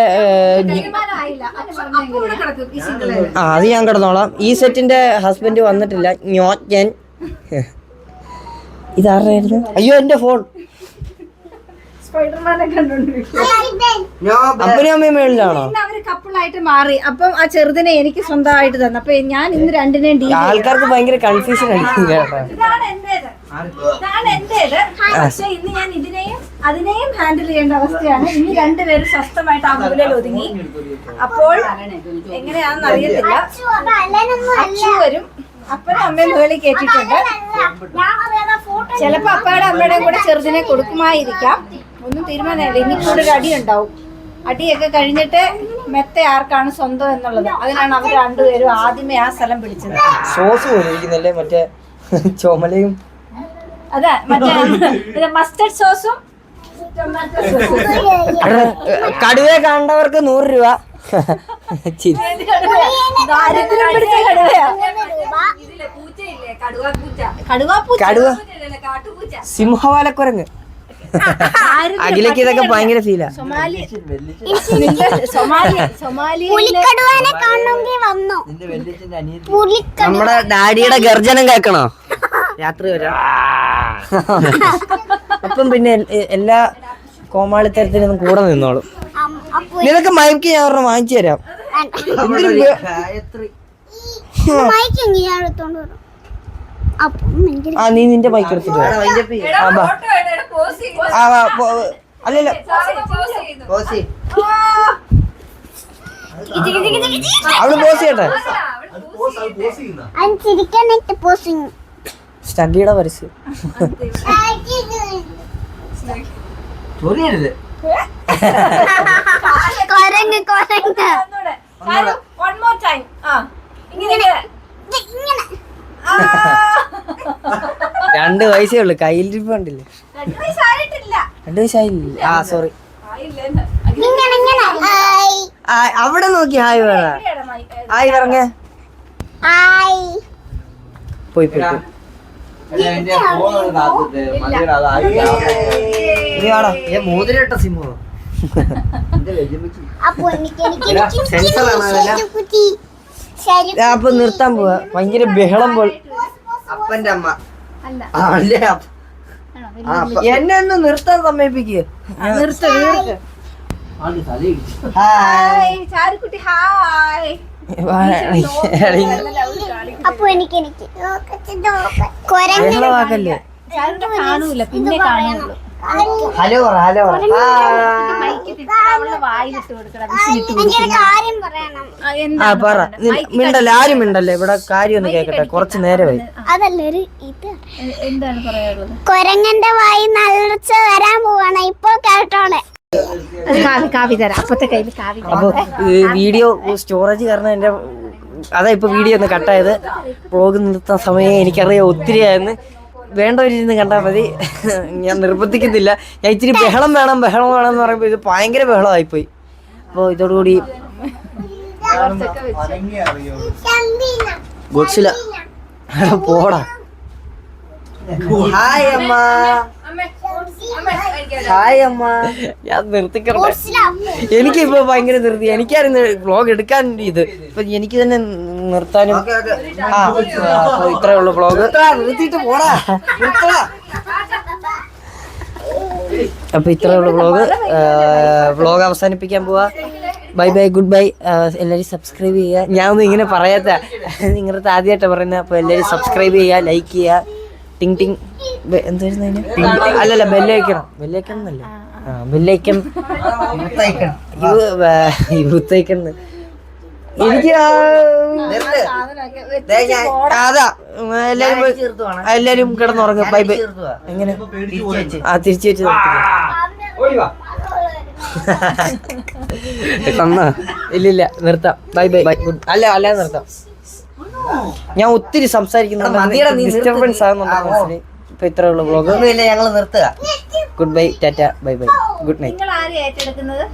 അത് ഞാൻ കിടന്നോളാം. ഈ സെറ്റിന്റെ ഹസ്ബൻഡ് വന്നിട്ടില്ല. ഞാൻ ഇതാരായിരുന്നു? അയ്യോ എന്റെ ഫോൺ. അപ്പനും അമ്മയും മേളിലാണോ? അവര് കപ്പിളായിട്ട് മാറി. അപ്പം ആ ചെറുതിനെ എനിക്ക് സ്വന്തമായിട്ട് തന്നു. അപ്പൊ ഞാൻ ഇന്ന് രണ്ടിനെയും ആൾക്കാർക്ക് ഭയങ്കര കൺഫ്യൂഷൻ അടിക്കും കേട്ടോ. ഇതാണ് എന്റേത്. പക്ഷെ ഇന്ന് ഞാൻ ഇതിനെയും അതിനെയും ഹാൻഡിൽ ചെയ്യേണ്ട അവസ്ഥയാണ്. ഇനി രണ്ടുപേരും സ്വസ്ഥമായിട്ട് ആ മൂലയിൽ ഒതുങ്ങി. അപ്പോൾ എങ്ങനെയാണെന്ന് അറിയത്തില്ല. അച്ചു വരും. അപ്പനും അമ്മയും മുകളിൽ കേട്ടിട്ടുണ്ട്. ചിലപ്പോ അപ്പയുടെ അമ്മയുടെയും കൂടെ ചെറുതിനെ കൊടുക്കുമായിരിക്കാം. ഒന്നും തീരുമാനമില്ല. ഇനി കൂടെ ഒരു അടി ഉണ്ടാവും. അടിയൊക്കെ കഴിഞ്ഞിട്ട് മെത്ത ആർക്കാണ് സ്വന്തം എന്നുള്ളത് അതിനാണ് അവർ രണ്ടുപേരും ആദ്യമേ ആ സ്ഥലം പിടിച്ചത്. സോസ് പോലെ ഇരിക്കുന്നല്ലേ മറ്റേ ചുമലയും. അതെ മറ്റേ മസ്റ്റർഡ് സോസും കടുവയെ കണ്ടവർക്ക് 100 രൂപ. കടുവ സിംഹവാലക്കുരങ്ങ്. അഖിലേക്ക് ഇതൊക്കെ ഭയങ്കര ഫീലാ. നമ്മുടെ ഡാഡിയുടെ ഗർജനം കേൾക്കണോ രാത്രി വരെ? അപ്പം പിന്നെ എല്ലാ കോമാളിത്തരത്തിനും കൂടെ നിന്നോളും. നിനക്ക് മൈക്ക് ഞാൻ ഒരെണ്ണം വാങ്ങിച്ചു തരാം. ആ നീ നിന്റെ മൈക്ക് എടുത്തിട്ട് അല്ലല്ലോ അവള് പോസ് ചെയ്യട്ടെ. സ്റ്റഡിയുടെ പരസ്യം. ചൊറിയരുത്. രണ്ട് വയസ്സേ ഉള്ളു. കയ്യിലിരിപ്പ് കണ്ടില്ലേ? 2 വയസ്സായില്ല. ആ സോറി. അവിടെ നോക്കി ഹായ് പറ. ഹായ് പറഞ്ഞേ. പോയി പോയി മോതിരട്ട സിംഹോ. അപ്പൊ നിർത്താൻ പോവാ. ഭയങ്കര ബഹളം പോലെ. അപ്പന്റെ അമ്മ അല്ലേ? എന്നെ ഒന്ന് നിർത്താൻ സമ്മതിപ്പിക്കുക. ബഹളമാക്കല്ലേ. കാണൂല പിന്നെ കാണുള്ളൂ. ഹലോ പറ. ഹലോ പറ. ആ പറ. മിണ്ടല്ലേ, ആരും മിണ്ടല്ലേ. ഇവിടെ കാര്യം ഒന്ന് കേക്കട്ടെ. കുറച്ച് നേരമായി. എന്താണ് പറയാനുള്ളത്? കൊരങ്ങന്റെ വായി നല്ലച്ച വരാൻ പോവാണ് ഇപ്പൊ കേട്ടോണേ. കാവി തരാം. അപ്പത്തെ കയ്യിൽ കാവി. അപ്പൊ വീഡിയോ സ്റ്റോറേജ് കാരണം എന്റെ അതാ ഇപ്പൊ വീഡിയോ ഒന്ന് കട്ടായത്. വ്ളോഗ് നിർത്താൻ സമയം എനിക്കറിയാം ഒത്തിരി ആയെന്ന്. വേണ്ടവരിരുന്ന് കണ്ടാൽ മതി. ഞാൻ നിർബന്ധിക്കുന്നില്ല. ഞാൻ ഇച്ചിരി ബഹളം വേണം എന്ന് പറയുമ്പോൾ ഇത് ഭയങ്കര ബഹളമായിപ്പോയി. അപ്പോൾ ഇതോടുകൂടി ഗോഡ്സില പോടാ. ഹായ് അമ്മ. ഹായ് അമ്മ. ഞാൻ നിർത്തിക്കട്ടെ. എനിക്കിപ്പോ ഭയങ്കര ധൃതി. എനിക്കായിരുന്നു വ്ളോഗ് എടുക്കാൻ ഇത്. ഇപ്പൊ എനിക്ക് തന്നെ നിർത്താനും. ആ അപ്പൊ ഇത്രേ ഉള്ളു വ്ളോഗ്. നിർത്തിയിട്ട് പോടാ. അപ്പൊ ഇത്രേ ഉള്ളു വ്ളോഗ്. വ്ളോഗ് അവസാനിപ്പിക്കാൻ പോവാ. Bye bye, good bye. എല്ലാവരും സബ്സ്ക്രൈബ് ചെയ്യുക. ഞാൻ ഒന്നും ഇങ്ങനെ പറയാത്ത നിങ്ങളുടെ ആദ്യമായിട്ട് പറയുന്നത്. അപ്പോൾ എല്ലാവരും സബ്സ്ക്രൈബ് ചെയ്യുക, ലൈക്ക് ചെയ്യുക. ടിങ് ടിങ് എന്തായിരുന്നു അതിന്? അല്ലല്ല ബെല്ലൈക്കണം എന്നല്ല ബെല്ലൈക്കൺ യൂത്തൈക്കൺ എനിക്ക് അതാ എല്ലാരും കിടന്നുറങ്ങും. Bye bye. എങ്ങനെ തിരിച്ചു വെച്ച് ഇല്ലില്ല നിർത്താം. Bye bye. അല്ല നിർത്താം. ഞാൻ ഒത്തിരി സംസാരിക്കുന്നു, ഡിസ്റ്റർബൻസ് ആകുന്നുണ്ട് മനസ്സിൽ. ഇപ്പൊ ഇത്രേ ഉള്ളൂ വ്ളോഗ്. ഞങ്ങൾ നിർത്തുക. Good bye, Tata, bye bye, good night. നിങ്ങൾ ആരെയും ഏറ്റെടുക്കുന്നത്?